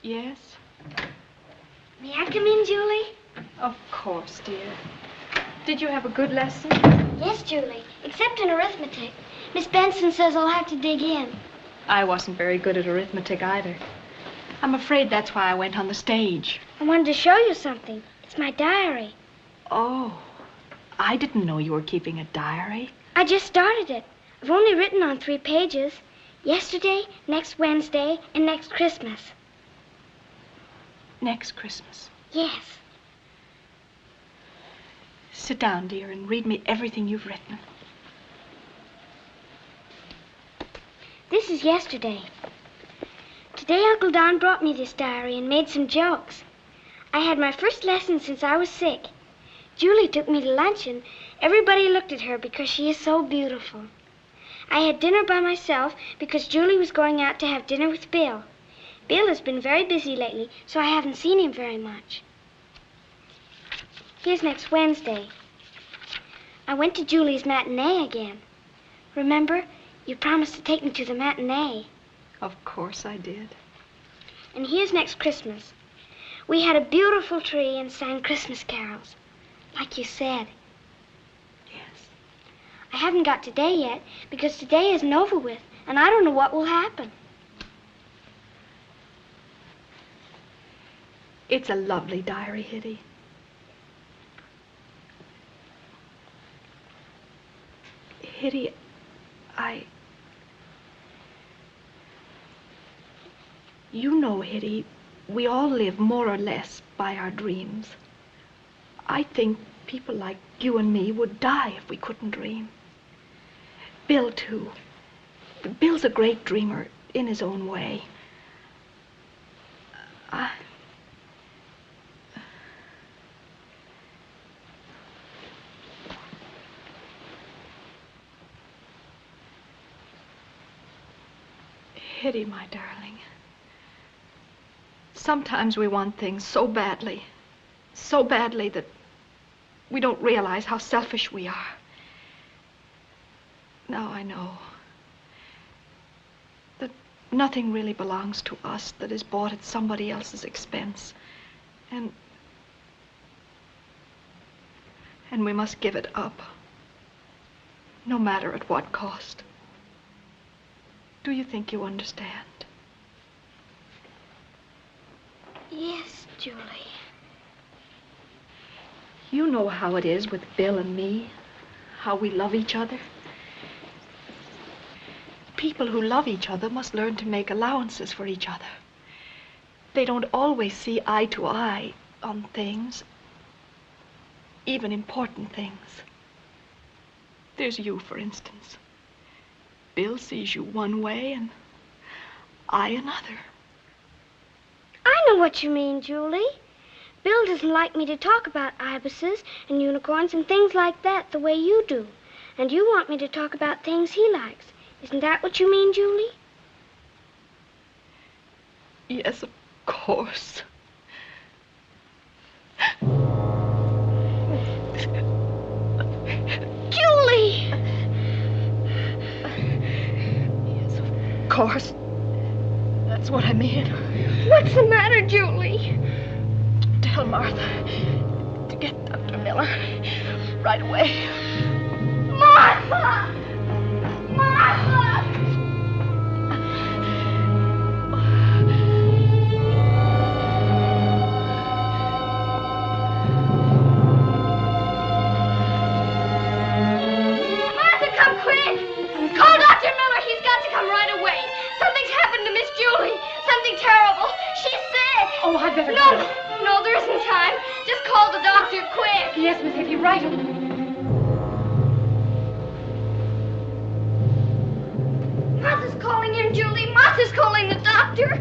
Yes? May I come in, Julie? Of course, dear. Did you have a good lesson? Yes, Julie, except in arithmetic. Miss Benson says I'll have to dig in. I wasn't very good at arithmetic either. I'm afraid that's why I went on the stage. I wanted to show you something. It's my diary. Oh, I didn't know you were keeping a diary. I just started it. I've only written on 3 pages. Yesterday, next Wednesday, and next Christmas. Next Christmas. Yes. Sit down, dear, and read me everything you've written. This is yesterday. Today, Uncle Don brought me this diary and made some jokes. I had my first lesson since I was sick. Julie took me to lunch, and everybody looked at her because she is so beautiful. I had dinner by myself because Julie was going out to have dinner with Bill. Bill has been very busy lately, so I haven't seen him very much. Here's next Wednesday. I went to Julie's matinee again. Remember, you promised to take me to the matinee. Of course I did. And here's next Christmas. We had a beautiful tree and sang Christmas carols, like you said. Yes. I haven't got today yet, because today isn't over with, and I don't know what will happen. It's a lovely diary, Hitty. Hitty, You know, Hitty, we all live more or less by our dreams. I think people like you and me would die if we couldn't dream. Bill, too. Bill's a great dreamer in his own way. Hitty, my darling. Sometimes we want things so badly that we don't realize how selfish we are. Now I know that nothing really belongs to us that is bought at somebody else's expense. And we must give it up, no matter at what cost. Do you think you understand? Yes, Julie. You know how it is with Bill and me, how we love each other. People who love each other must learn to make allowances for each other. They don't always see eye to eye on things, even important things. There's you, for instance. Bill sees you one way and I another. I know what you mean, Julie. Bill doesn't like me to talk about ibises and unicorns and things like that the way you do. And you want me to talk about things he likes. Isn't that what you mean, Julie? Yes, of course. Julie! Yes, of course. That's what I mean. What's the matter, Julie? Tell Martha to get Dr. Miller right away. Martha! Martha! Martha, come quick! Call Dr. Miller. He's got to come right away. Something's happened to Miss Julie. Something terrible. She's sick. Oh, I'd better No, no, there isn't time. Just call the doctor, quick. Yes, Miss Hitty, right away. Martha's calling him, Julie. Martha's calling the doctor.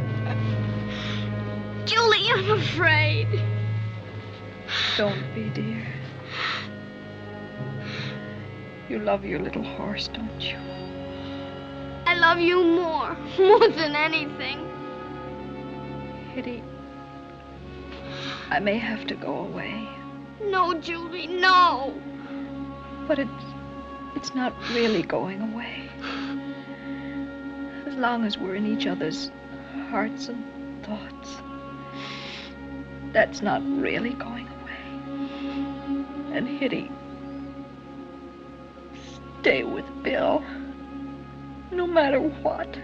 Julie, I'm afraid. Don't be, dear. You love your little horse, don't you? I love you more than anything. Hitty, I may have to go away. No, Julie, no. But it's not really going away. As long as we're in each other's hearts and thoughts, that's not really going away. And Hitty, stay with Bill, no matter what.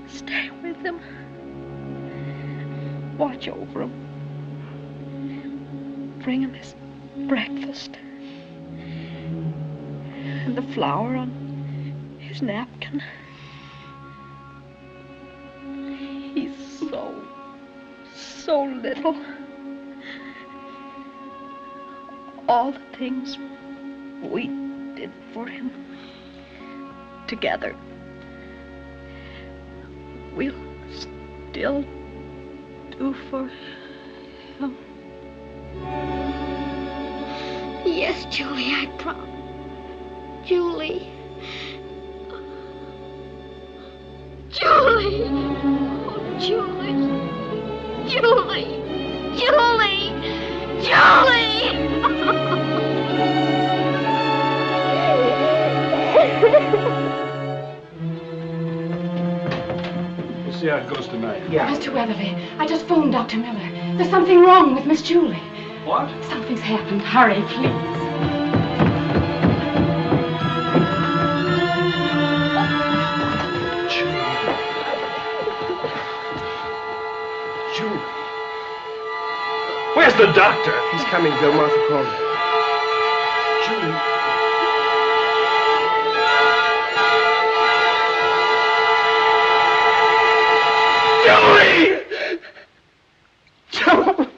Stay with him. Watch over him. Bring him his breakfast. And the flour on his napkin. He's so little. All the things we did for him together, we'll still do for him. Yes, Julie, I promise. Julie. Julie. Oh, Julie. Julie. Julie. Julie. We'll see how it goes tonight. Yeah. Mr. Weatherly, I just phoned Dr. Miller. There's something wrong with Miss Julie. What? Something's happened. Hurry, please. Julie. Where's the doctor? He's coming, Bill. Martha called him. Julie. Julie! Julie!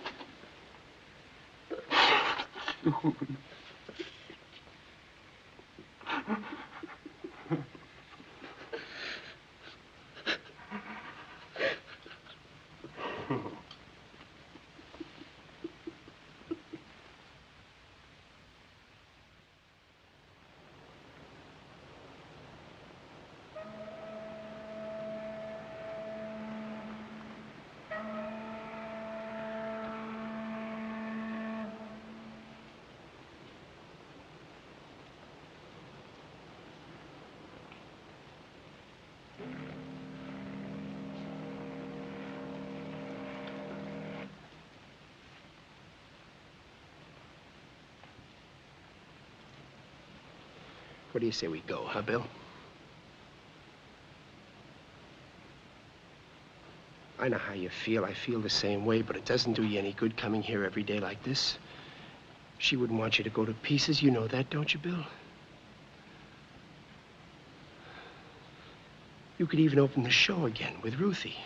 What do you say we go, huh, Bill? I know how you feel. I feel the same way, but it doesn't do you any good coming here every day like this. She wouldn't want you to go to pieces. You know that, don't you, Bill? You could even open the show again with Ruthie.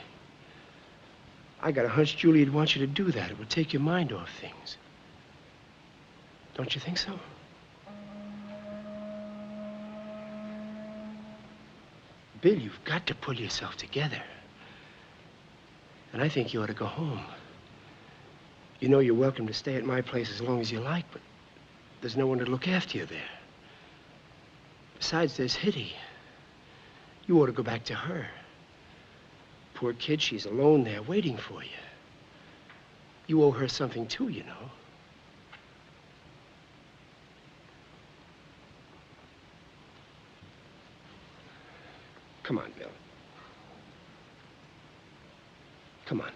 I got a hunch Julie'd want you to do that. It would take your mind off things. Don't you think so? Bill, you've got to pull yourself together. And I think you ought to go home. You know you're welcome to stay at my place as long as you like, but there's no one to look after you there. Besides, there's Hitty. You ought to go back to her. Poor kid, she's alone there waiting for you. You owe her something too, you know. Come on, Bill. Come on.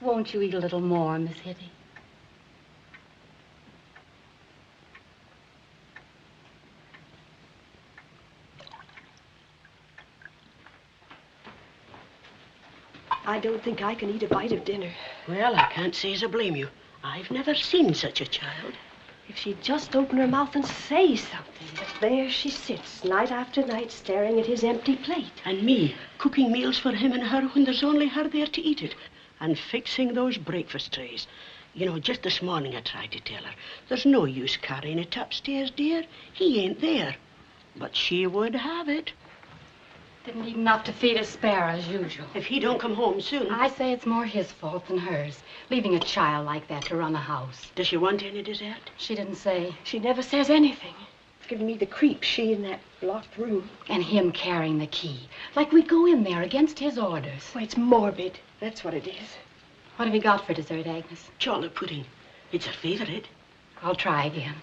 Won't you eat a little more, Miss Hitty? I don't think I can eat a bite of dinner. Well, I can't say as I blame you. I've never seen such a child. If she'd just open her mouth and say something. But there she sits, night after night, staring at his empty plate. And me, cooking meals for him and her when there's only her there to eat it. and fixing those breakfast trays. You know, just this morning I tried to tell her, there's no use carrying it upstairs, dear. He ain't there. But she would have it. Didn't eat enough to feed a sparrow, as usual. If he don't come home soon. I say it's more his fault than hers, leaving a child like that to run a house. Does she want any dessert? She didn't say. She never says anything. It's giving me the creeps, she in that locked room. And him carrying the key, like we'd go in there against his orders. Well, it's morbid. That's what it is. What have you got for dessert, Agnes? Chocolate pudding. It's a favorite. I'll try again.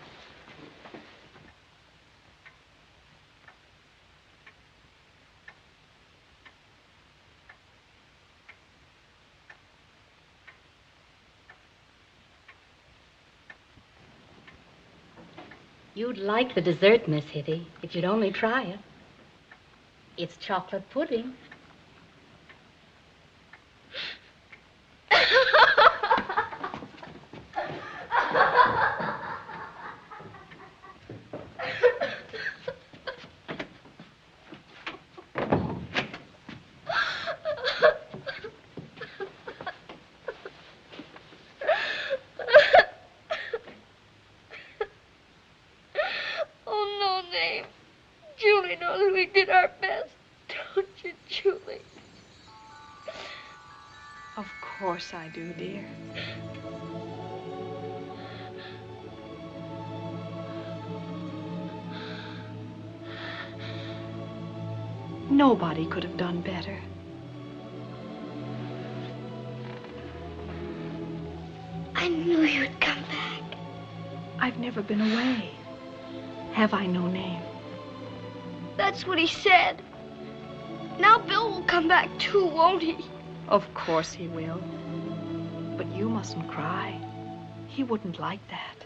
You'd like the dessert, Miss Hitty, if you'd only try it. It's chocolate pudding. Of course I do, dear. Nobody could have done better. I knew you'd come back. I've never been away. Have I no name? That's what he said. Now Bill will come back too, won't he? Of course he will. But you mustn't cry. He wouldn't like that.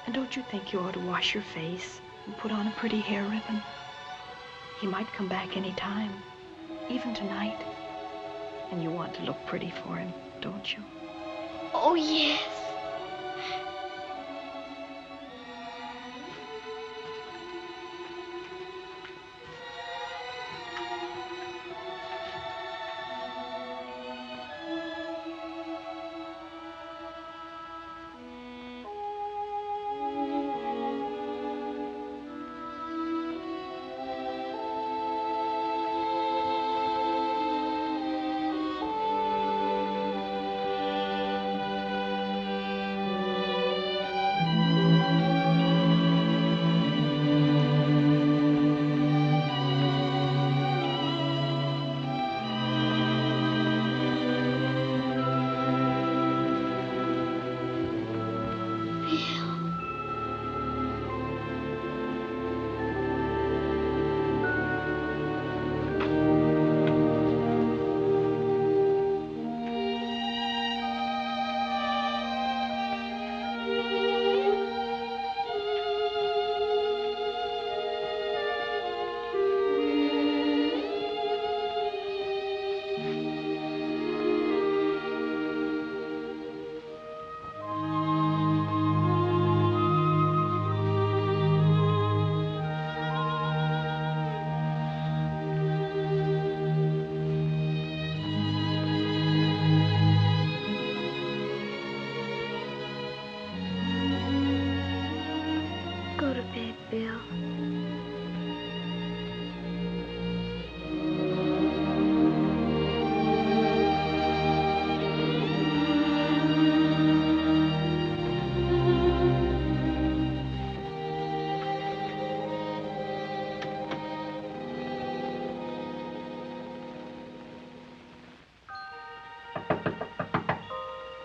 And don't you think you ought to wash your face and put on a pretty hair ribbon? He might come back any time, even tonight. And you want to look pretty for him, don't you? Oh, yes.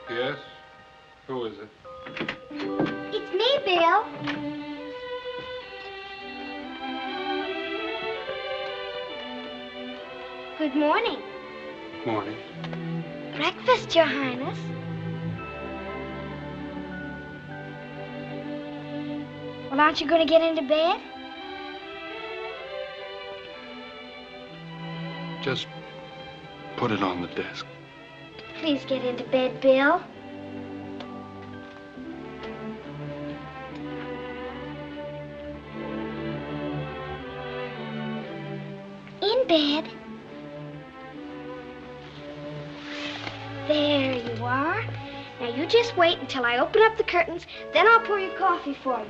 Yes? Who is it? It's me, Bill. Good morning. Morning. Breakfast, Your Highness. Well, aren't you going to get into bed? Just put it on the desk. Please get into bed, Bill. In bed. Now, you just wait until I open up the curtains, then I'll pour your coffee for you.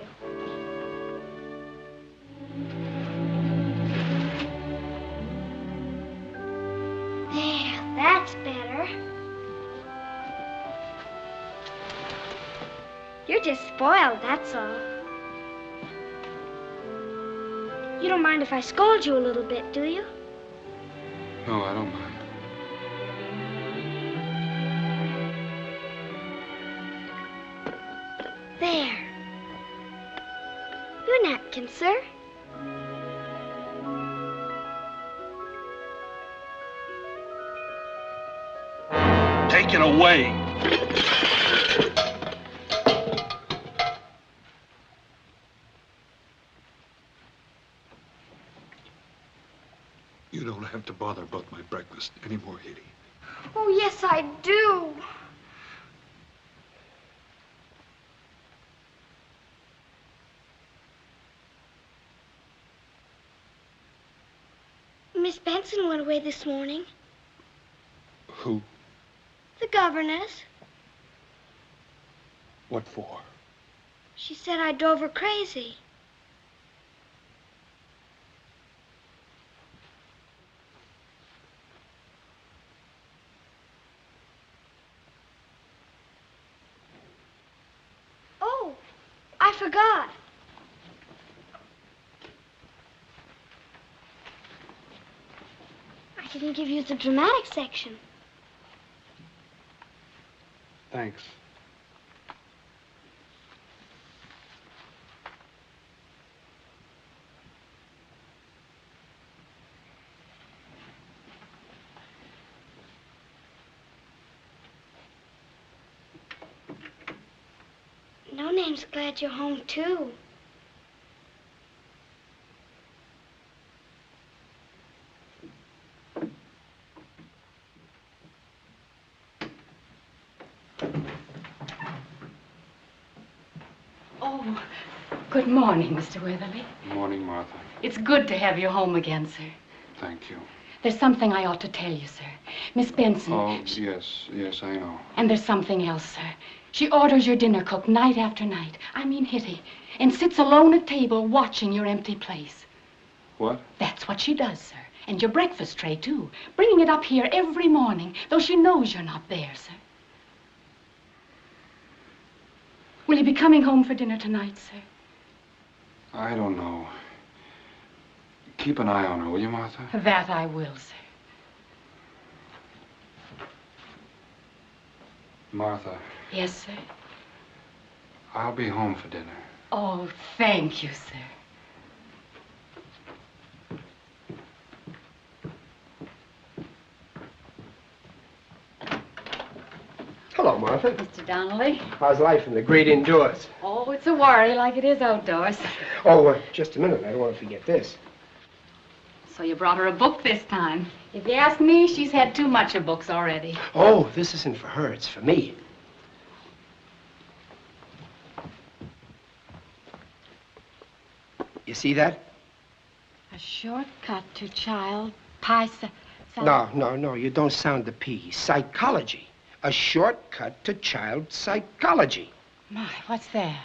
There, that's better. You're just spoiled, that's all. You don't mind if I scold you a little bit, do you? No, I don't mind. There. Your napkin, sir. Take it away. You don't have to bother about my breakfast anymore, Hitty. Oh, yes, I do. Miss Benson went away this morning. Who? The governess. What for? She said I drove her crazy. Oh, I forgot. I didn't give you the dramatic section. Thanks. No Name's glad you're home, too. Oh, good morning, Mr. Weatherly. Good morning, Martha. It's good to have you home again, sir. Thank you. There's something I ought to tell you, sir. Miss Benson. Oh, yes, I know. And there's something else, sir. She orders your dinner cooked night after night. I mean Hitty. And sits alone at table watching your empty place. What? That's what she does, sir. And your breakfast tray, too. Bringing it up here every morning, though she knows you're not there, sir. Will you be coming home for dinner tonight, sir? I don't know. Keep an eye on her, will you, Martha? That I will, sir. Martha. Yes, sir? I'll be home for dinner. Oh, thank you, sir. Hello, Martha. Mr. Donnelly. How's life in the great indoors? Oh, it's a worry like it is outdoors. Oh, just a minute. I don't want to forget this. So you brought her a book this time. If you ask me, she's had too much of books already. Oh, this isn't for her. It's for me. You see that? A shortcut to child No, you don't sound the P. Psychology. A shortcut to child psychology. My, what's that?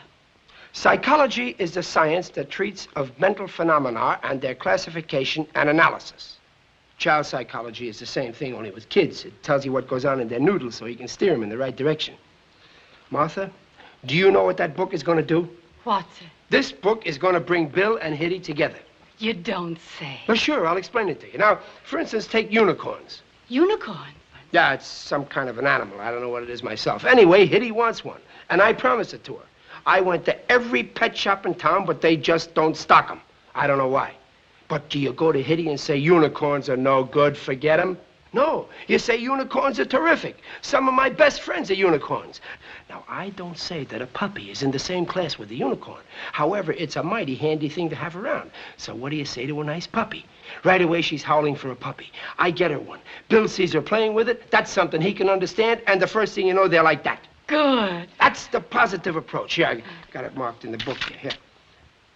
Psychology is the science that treats of mental phenomena and their classification and analysis. Child psychology is the same thing, only with kids. It tells you what goes on in their noodles so you can steer them in the right direction. Martha, do you know what that book is going to do? What, sir? This book is going to bring Bill and Hitty together. You don't say. Well, sure, I'll explain it to you. Now, for instance, take unicorns. Unicorn? Yeah, it's some kind of an animal. I don't know what it is myself. Anyway, Hitty wants one, and I promised it to her. I went to every pet shop in town, but they just don't stock them. I don't know why. But do you go to Hitty and say unicorns are no good, forget them? No, you say unicorns are terrific. Some of my best friends are unicorns. Now, I don't say that a puppy is in the same class with a unicorn. However, it's a mighty handy thing to have around. So what do you say to a nice puppy? Right away, she's howling for a puppy. I get her one. Bill sees her playing with it. That's something he can understand, and the first thing you know, they're like that. Good. That's the positive approach. Here, I got it marked in the book here.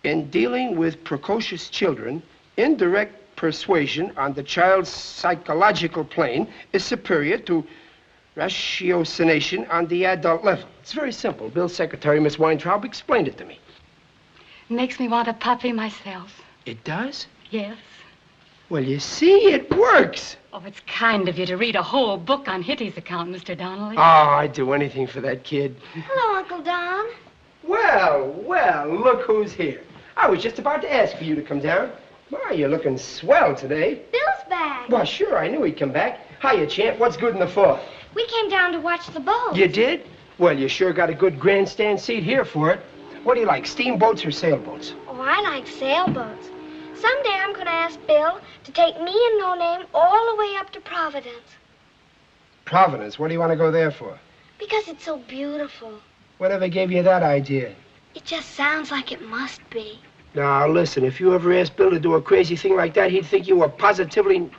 In dealing with precocious children, indirect persuasion on the child's psychological plane is superior to Ratiocination on the adult level. It's very simple. Bill's secretary, Miss Weintraub, explained it to me. Makes me want a puppy myself. It does? Yes. Well, you see, it works. Oh, it's kind of you to read a whole book on Hitty's account, Mr. Donnelly. Oh, I'd do anything for that kid. Hello, Uncle Don. Well, look who's here. I was just about to ask for you to come down. My, you're looking swell today. Bill's back. Well, sure, I knew he'd come back. Hiya, champ. What's good in the fourth? We came down to watch the boat. You did? Well, you sure got a good grandstand seat here for it. What do you like, steamboats or sailboats? Oh, I like sailboats. Someday I'm going to ask Bill to take me and No Name all the way up to Providence. Providence? What do you want to go there for? Because it's so beautiful. Whatever gave you that idea? It just sounds like it must be. Now, listen, if you ever asked Bill to do a crazy thing like that, he'd think you were positively...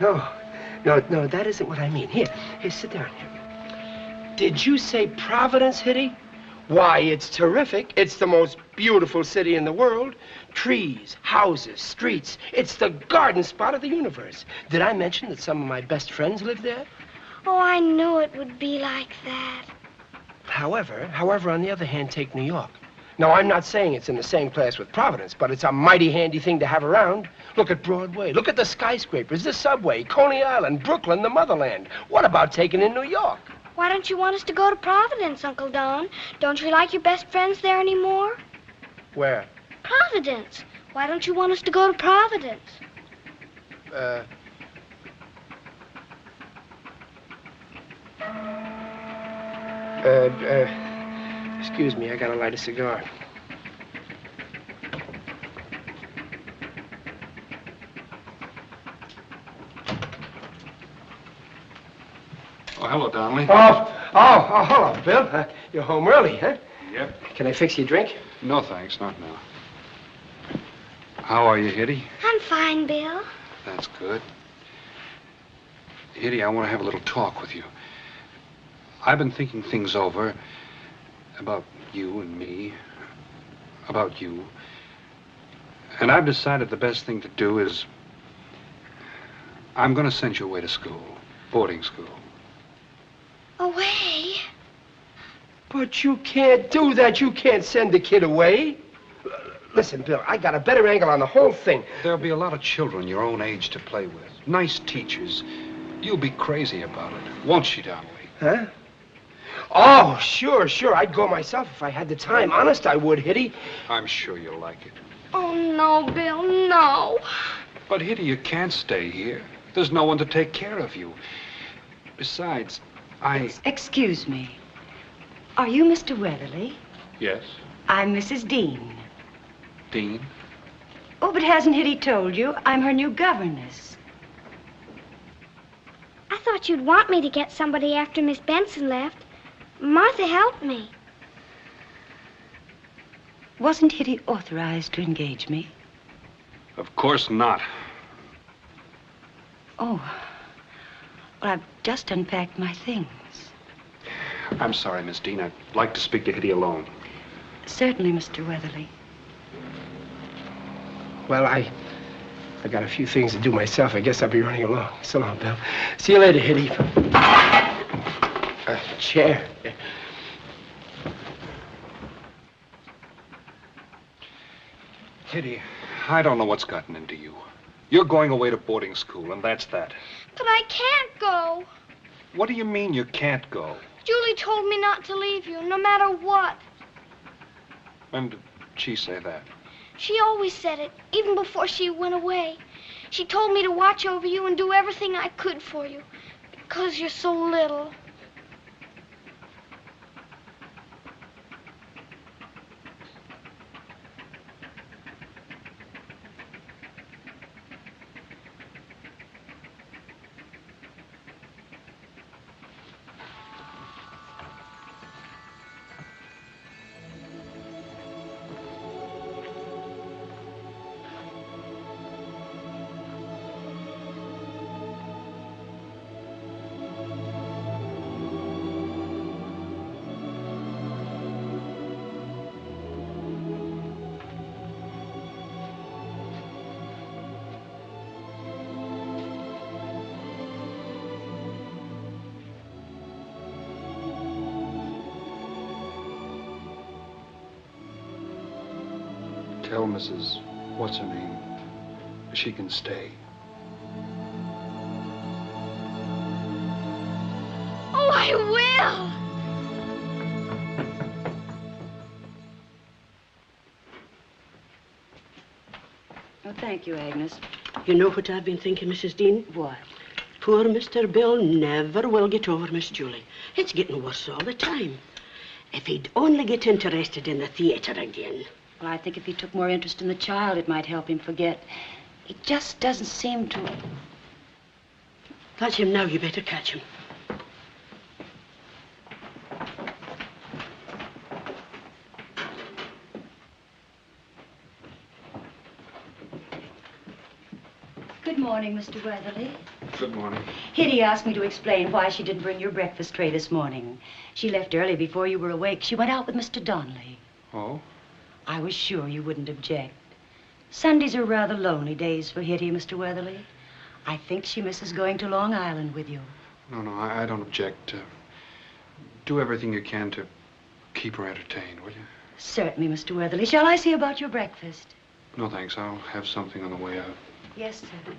No, that isn't what I mean. Here, sit down here. Did you say Providence, Hitty? Why, it's terrific. It's the most beautiful city in the world. Trees, houses, streets. It's the garden spot of the universe. Did I mention that some of my best friends live there? Oh, I knew it would be like that. However, on the other hand, take New York. Now, I'm not saying it's in the same class with Providence, but it's a mighty handy thing to have around. Look at Broadway. Look at the skyscrapers, the subway, Coney Island, Brooklyn, the motherland. What about taking in New York? Why don't you want us to go to Providence, Uncle Don? Don't you like your best friends there anymore? Where? Providence. Why don't you want us to go to Providence? Excuse me, I gotta light a cigar. Oh, hello, Donnelly. Oh, hello, Bill. You're home early, huh? Yep. Can I fix you a drink? No, thanks, not now. How are you, Hitty? I'm fine, Bill. That's good. Hitty, I want to have a little talk with you. I've been thinking things over about you and me, about you. And I've decided the best thing to do is I'm going to send you away to school, boarding school. Away? But you can't do that. You can't send the kid away. Listen, Bill, I got a better angle on the whole thing. There'll be a lot of children your own age to play with. Nice teachers. You'll be crazy about it, won't she, Donnelly? Huh? Oh, sure. I'd go myself if I had the time. Honest, I would, Hitty. I'm sure you'll like it. Oh, no, Bill, no. But, Hitty, you can't stay here. There's no one to take care of you. Besides, Excuse me. Are you Mr. Weatherly? Yes? I'm Mrs. Dean. Dean? Oh, but hasn't Hitty told you? I'm her new governess. I thought you'd want me to get somebody after Miss Benson left. Martha helped me. Wasn't Hitty authorized to engage me? Of course not. Oh. Well, I've just unpacked my things. I'm sorry, Miss Dean. I'd like to speak to Hitty alone. Certainly, Mr. Weatherly. Well, I got a few things to do myself. I guess I'll be running along. So long, Bill. See you later, Hitty. Chair. Hitty, I don't know what's gotten into you. You're going away to boarding school, and that's that. But I can't go. What do you mean you can't go? Julie told me not to leave you, no matter what. When did she say that? She always said it, even before she went away. She told me to watch over you and do everything I could for you, because you're so little. tell Mrs. What's-her-name she can stay. Oh, I will! Oh, thank you, Agnes. You know what I've been thinking, Mrs. Dean? What? Poor Mr. Bill never will get over Miss Julie. It's getting worse all the time. If he'd only get interested in the theater again. Well, I think if he took more interest in the child, it might help him forget. It just doesn't seem to... Catch him now. You better catch him. Good morning, Mr. Weatherly. Good morning. Hitty asked me to explain why she didn't bring your breakfast tray this morning. She left early before you were awake. She went out with Mr. Donnelly. Oh? I was sure you wouldn't object. Sundays are rather lonely days for Hitty, Mr. Weatherly. I think she misses going to Long Island with you. No, I don't object. Do everything you can to keep her entertained, will you? Certainly, Mr. Weatherly. Shall I see about your breakfast? No, thanks. I'll have something on the way out. Yes, sir.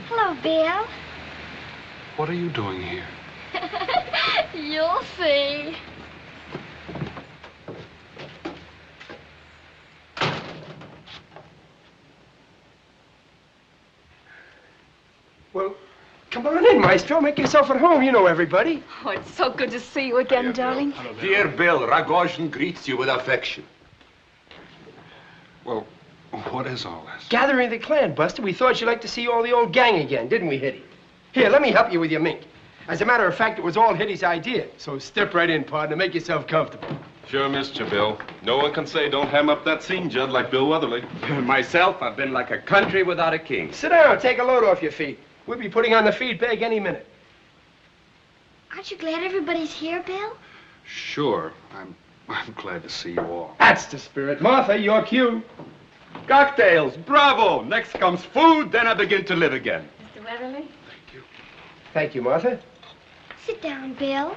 Hello, Bill. What are you doing here? You'll see. Well, come on in, Maestro. Make yourself at home. You know everybody. Oh, it's so good to see you again, darling. Dear Bill, Ragozhin greets you with affection. Well, what is all this? Gathering the clan, Buster. We thought you'd like to see all the old gang again, didn't we, Hitty? Here, let me help you with your mink. As a matter of fact, it was all Hitty's idea. So step right in, partner. Make yourself comfortable. Sure, Mr. Bill. No one can say don't ham up that scene, Judd, like Bill Weatherly. Myself, I've been like a country without a king. Sit down. Take a load off your feet. We'll be putting on the feed bag any minute. Aren't you glad everybody's here, Bill? Sure. I'm glad to see you all. That's the spirit. Martha, your cue. Cocktails, bravo. Next comes food, then I begin to live again. Mr. Weatherly? Thank you, Martha. Sit down, Bill.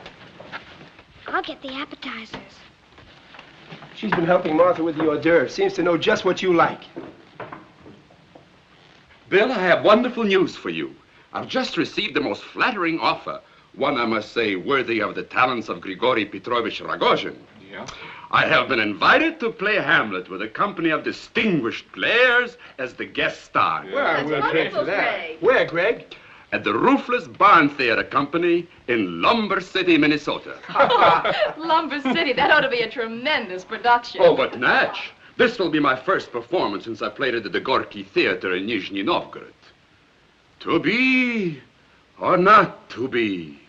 I'll get the appetizers. She's been helping Martha with the hors d'oeuvres. Seems to know just what you like. Bill, I have wonderful news for you. I've just received the most flattering offer. One, I must say, worthy of the talents of Grigory Petrovich Rogozhin. Yeah? I have been invited to play Hamlet with a company of distinguished players as the guest star. Well, we'll pay for that. Where, Greg? At the Roofless Barn Theater Company in Lumber City, Minnesota. Lumber City, that ought to be a tremendous production. Oh, but Natch, this will be my first performance since I played at the Gorky Theater in Nizhny Novgorod. To be or not to be?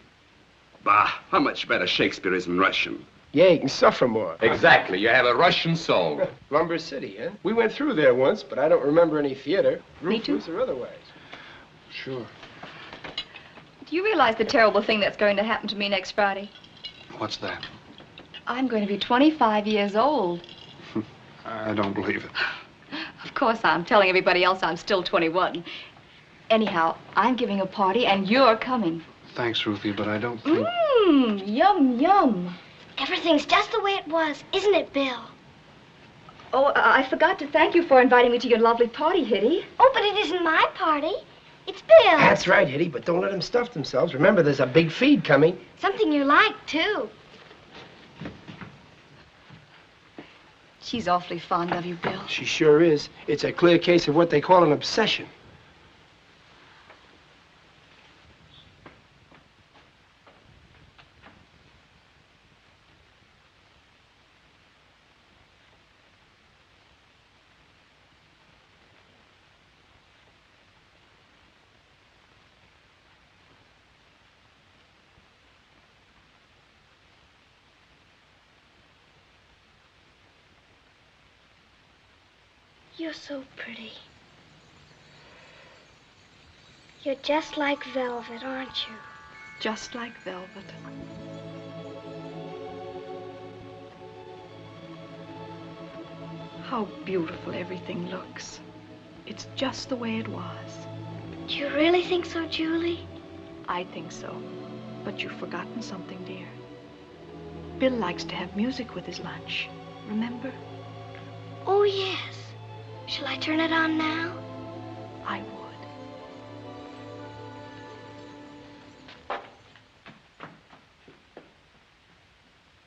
Bah, how much better Shakespeare is in Russian. Yeah, you can suffer more. Exactly, you have a Russian soul. Lumber City, huh? We went through there once, but I don't remember any theater. Me too. Roofless or otherwise. Sure. Do you realize the terrible thing that's going to happen to me next Friday? What's that? I'm going to be 25 years old. I don't believe it. Of course, I'm telling everybody else I'm still 21. Anyhow, I'm giving a party and you're coming. Thanks, Ruthie, but I don't think... Yum, yum. Everything's just the way it was, isn't it, Bill? Oh, I forgot to thank you for inviting me to your lovely party, Hitty. Oh, but it isn't my party. It's Bill's. That's right, Hitty, but don't let them stuff themselves. Remember, there's a big feed coming. Something you like, too. She's awfully fond of you, Bill. She sure is. It's a clear case of what they call an obsession. You're so pretty. You're just like velvet, aren't you? Just like velvet. How beautiful everything looks. It's just the way it was. Do you really think so, Julie? I think so. But you've forgotten something, dear. Bill likes to have music with his lunch. Remember? Oh, yes. Shall I turn it on now? I would.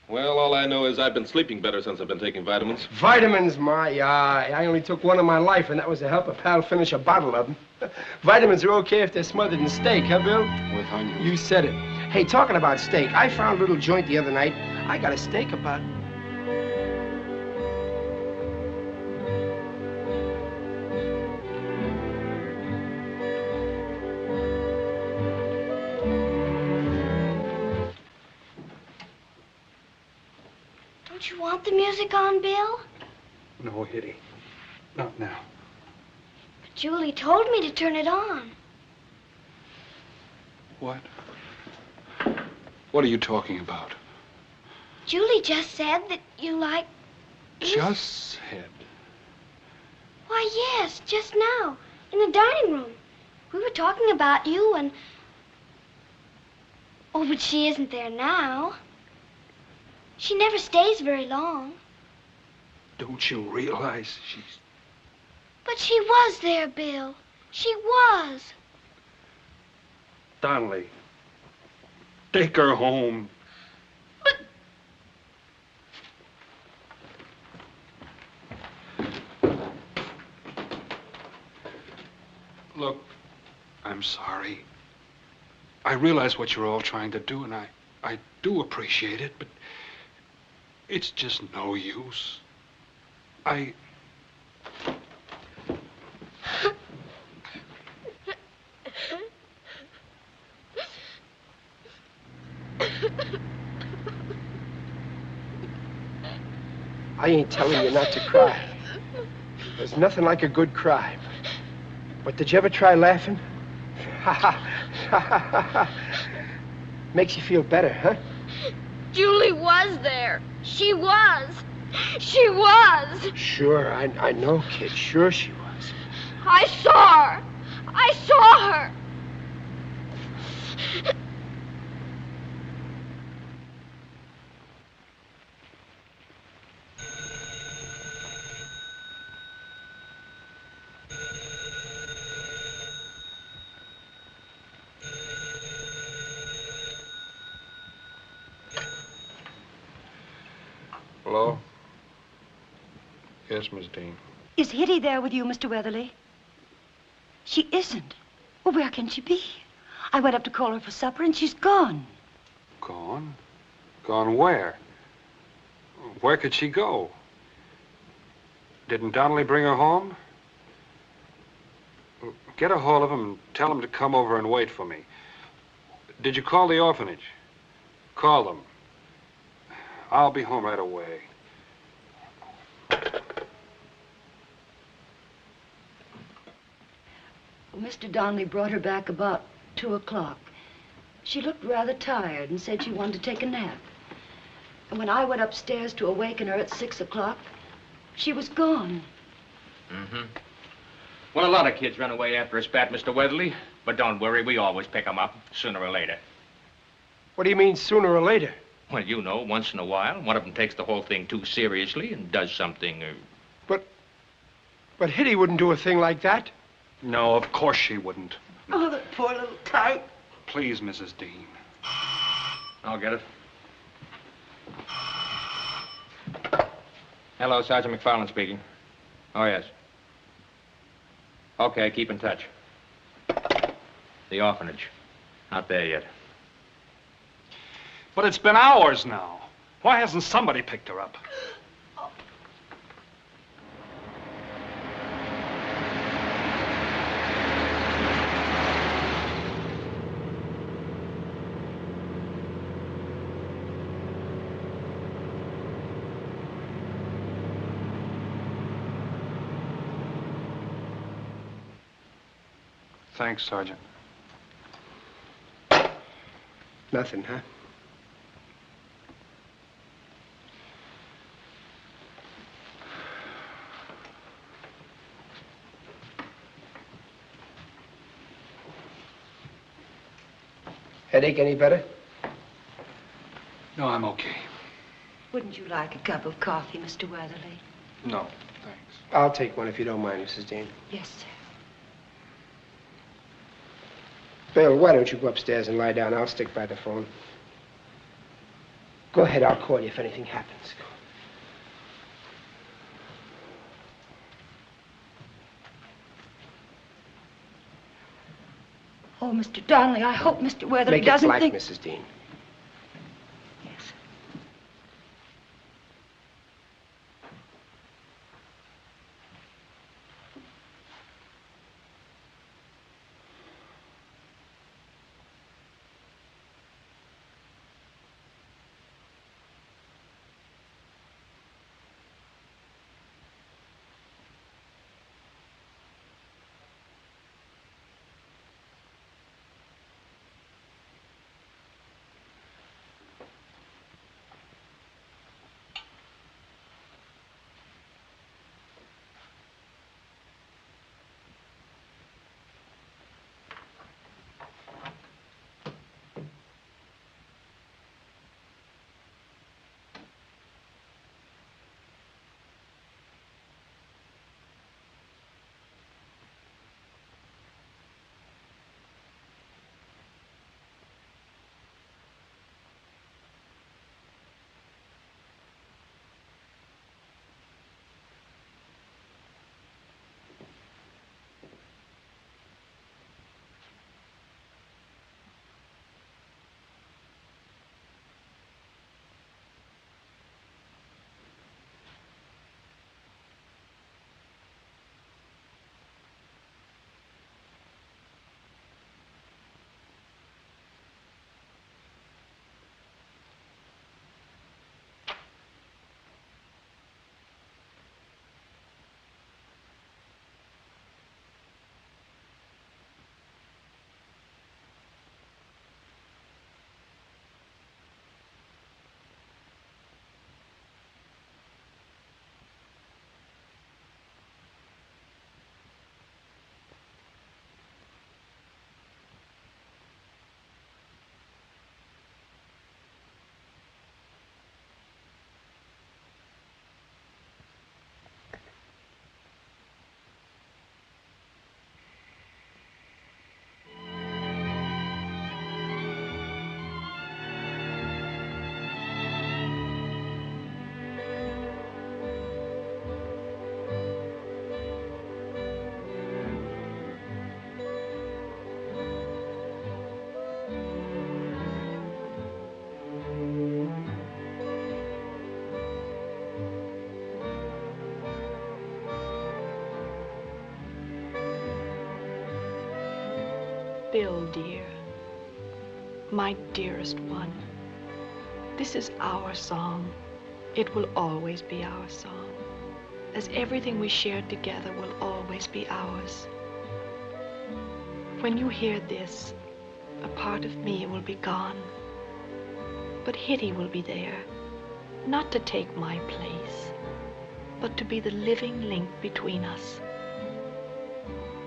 Well, all I know is I've been sleeping better since I've been taking vitamins. Vitamins, I only took one in my life, and that was to help a pal finish a bottle of them. Vitamins are okay if they're smothered in steak, huh, Bill? With onions. You said it. Hey, talking about steak, I found a little joint the other night. I got a steak about... Don't you want the music on, Bill? No, Hitty. Not now. But Julie told me to turn it on. What? What are you talking about? Julie just said that you like... Just said. Why, yes, just now, in the dining room. We were talking about you and... Oh, but she isn't there now. She never stays very long. Don't you realize she's... But she was there, Bill. She was. Donnelly, take her home. Look, I'm sorry. I realize what you're all trying to do, and I do appreciate it, but it's just no use. I ain't telling you not to cry. There's nothing like a good cry. But did you ever try laughing? Makes you feel better, huh? Julie was there. She was. She was. Sure, I know, kid. Sure she was. I saw her. I saw her. Hello? Yes, Miss Dean. Is Hitty there with you, Mr. Weatherly? She isn't. Well, where can she be? I went up to call her for supper, and she's gone. Gone? Gone where? Where could she go? Didn't Donnelly bring her home? Get a hold of him and tell him to come over and wait for me. Did you call the orphanage? Call them. I'll be home right away. Well, Mr. Donnelly brought her back about 2 o'clock. She looked rather tired and said she wanted to take a nap. And when I went upstairs to awaken her at 6 o'clock, she was gone. Mm-hmm. Well, a lot of kids run away after a spat, Mr. Weatherly. But don't worry, we always pick them up, sooner or later. What do you mean, sooner or later? Well, you know, once in a while, one of them takes the whole thing too seriously and does something, But Hitty wouldn't do a thing like that. No, of course she wouldn't. Oh, that poor little tyke. Please, Mrs. Dean. I'll get it. Hello, Sergeant McFarland speaking. Oh, yes. Okay, keep in touch. The orphanage. Not there yet. But it's been hours now. Why hasn't somebody picked her up? Thanks, Sergeant. Nothing, huh? Headache any better? No, I'm okay. Wouldn't you like a cup of coffee, Mr. Weatherly? No, thanks. I'll take one if you don't mind, Mrs. Dean. Yes, sir. Bill, why don't you go upstairs and lie down? I'll stick by the phone. Go ahead, I'll call you if anything happens. Oh, Mr. Donnelly, I hope Mr. Weatherly Make it doesn't black, think... Mrs. Dean. Yes. Bill, dear, my dearest one, this is our song. It will always be our song, as everything we shared together will always be ours. When you hear this, a part of me will be gone, but Hitty will be there, not to take my place, but to be the living link between us.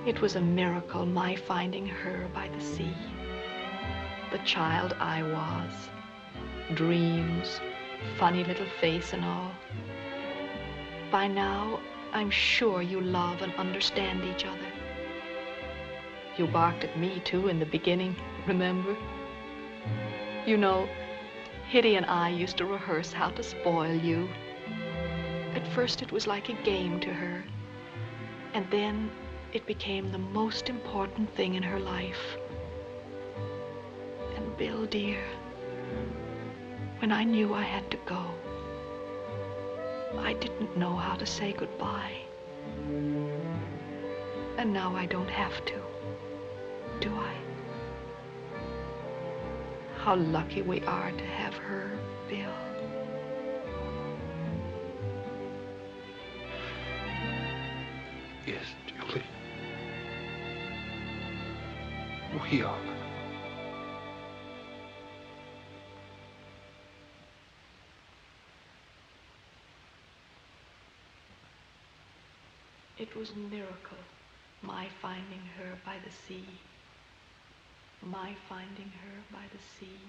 It was a miracle, my finding her by the sea. The child I was, dreams, funny little face and all. By now, I'm sure you love and understand each other. You barked at me, too, in the beginning, remember? You know, Hitty and I used to rehearse how to spoil you. At first, it was like a game to her, and then it became the most important thing in her life. And Bill, dear, when I knew I had to go, I didn't know how to say goodbye. And now I don't have to, do I? How lucky we are to have her, Bill. Yes, Julie. Will. It was a miracle, my finding her by the sea. My finding her by the sea,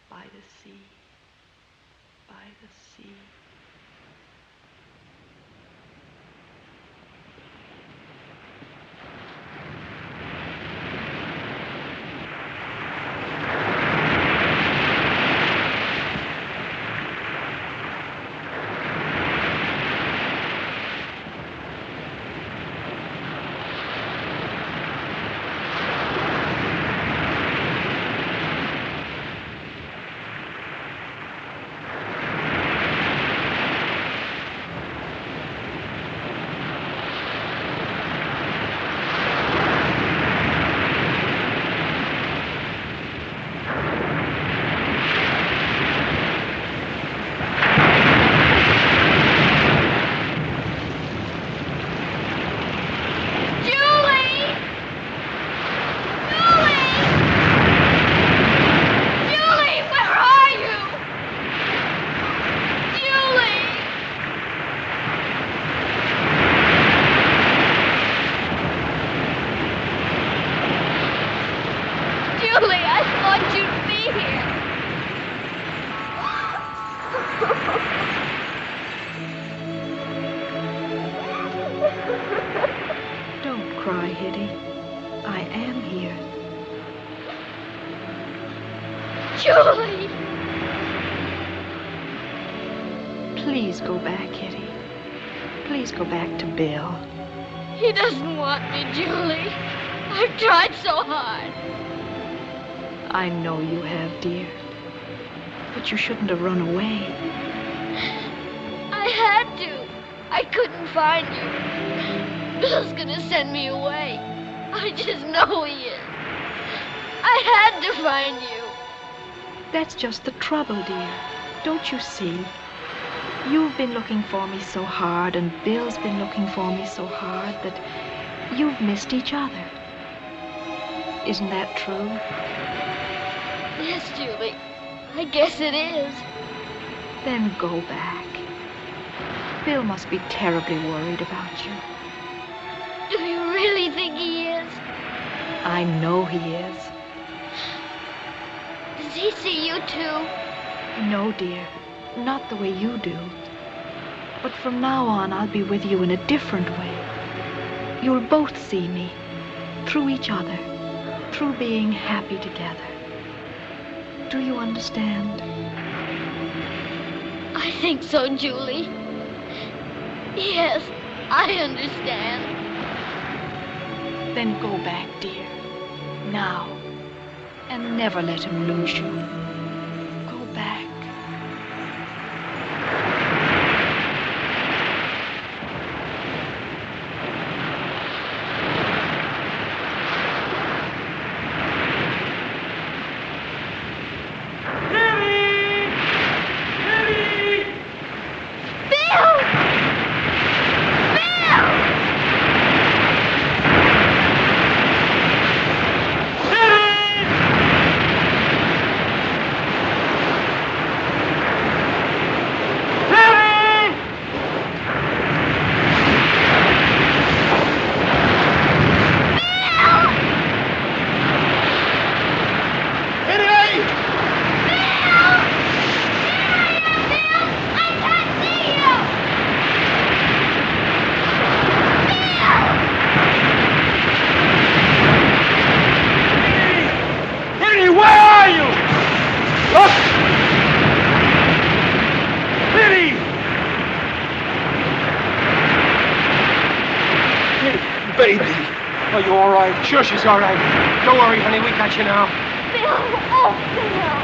by the sea, by the sea. Don't cry, Hitty. I am here. Julie! Please go back, Hitty. Please go back to Bill. He doesn't want me, Julie. I've tried so hard. I know you have, dear. But you shouldn't have run away. I had to. I couldn't find you. Bill's gonna send me away. I just know he is. I had to find you. That's just the trouble, dear. Don't you see? You've been looking for me so hard, and Bill's been looking for me so hard that you've missed each other. Isn't that true? Yes, Julie. I guess it is. Then go back. Bill must be terribly worried about you. Do you really think he is? I know he is. Does he see you too? No, dear. Not the way you do. But from now on, I'll be with you in a different way. You'll both see me. Through each other. Through being happy together. Do you understand? I think so, Julie. Yes, I understand. Then go back, dear. Now. And never let him lose you. Go back. Are you all right? Sure, she's all right. Don't worry, honey. We got you now. Bill! Oh, Bill!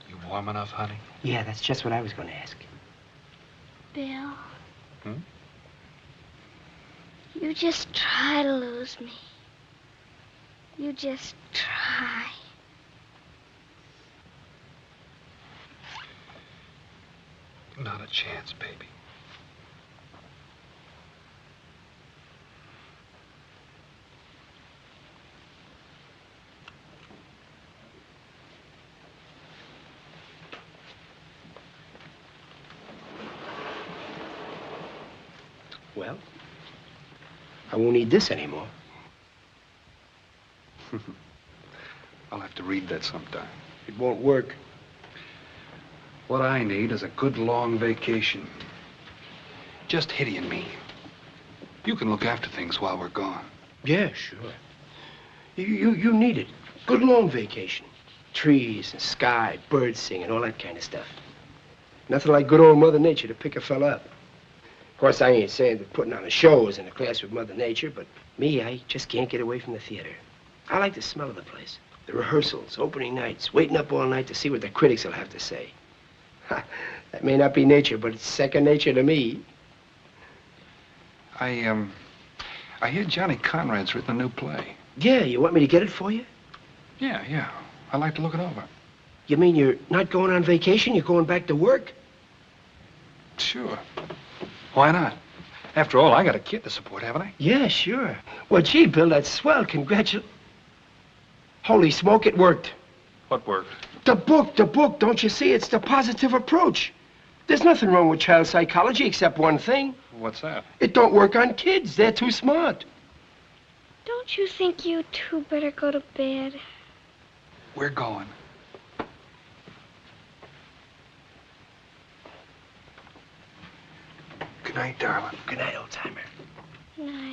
You warm enough, honey? Yeah, that's just what I was going to ask. Bill. Hmm? You just try to lose me. You just try. Not a chance, baby. Well, I won't need this anymore. I'll have to read that sometime. It won't work. What I need is a good long vacation. Just Hitty and me. You can look after things while we're gone. Yeah, sure. You need it. Good long vacation. Trees and sky, birds singing, all that kind of stuff. Nothing like good old Mother Nature to pick a fella up. Of course, I ain't saying that putting on a show is in a class with Mother Nature, but me, I just can't get away from the theater. I like the smell of the place. The rehearsals, opening nights, waiting up all night to see what the critics will have to say. Ha, that may not be nature, but it's second nature to me. I hear Johnny Conrad's written a new play. Yeah, you want me to get it for you? Yeah. I'd like to look it over. You mean you're not going on vacation? You're going back to work? Sure. Why not? After all, I got a kid to support, haven't I? Yeah, sure. Well, gee, Bill, that's swell. Holy smoke, it worked. What worked? The book. Don't you see? It's the positive approach. There's nothing wrong with child psychology except one thing. What's that? It don't work on kids. They're too smart. Don't you think you two better go to bed? We're going. Good night, darling. Good night, old timer. Night.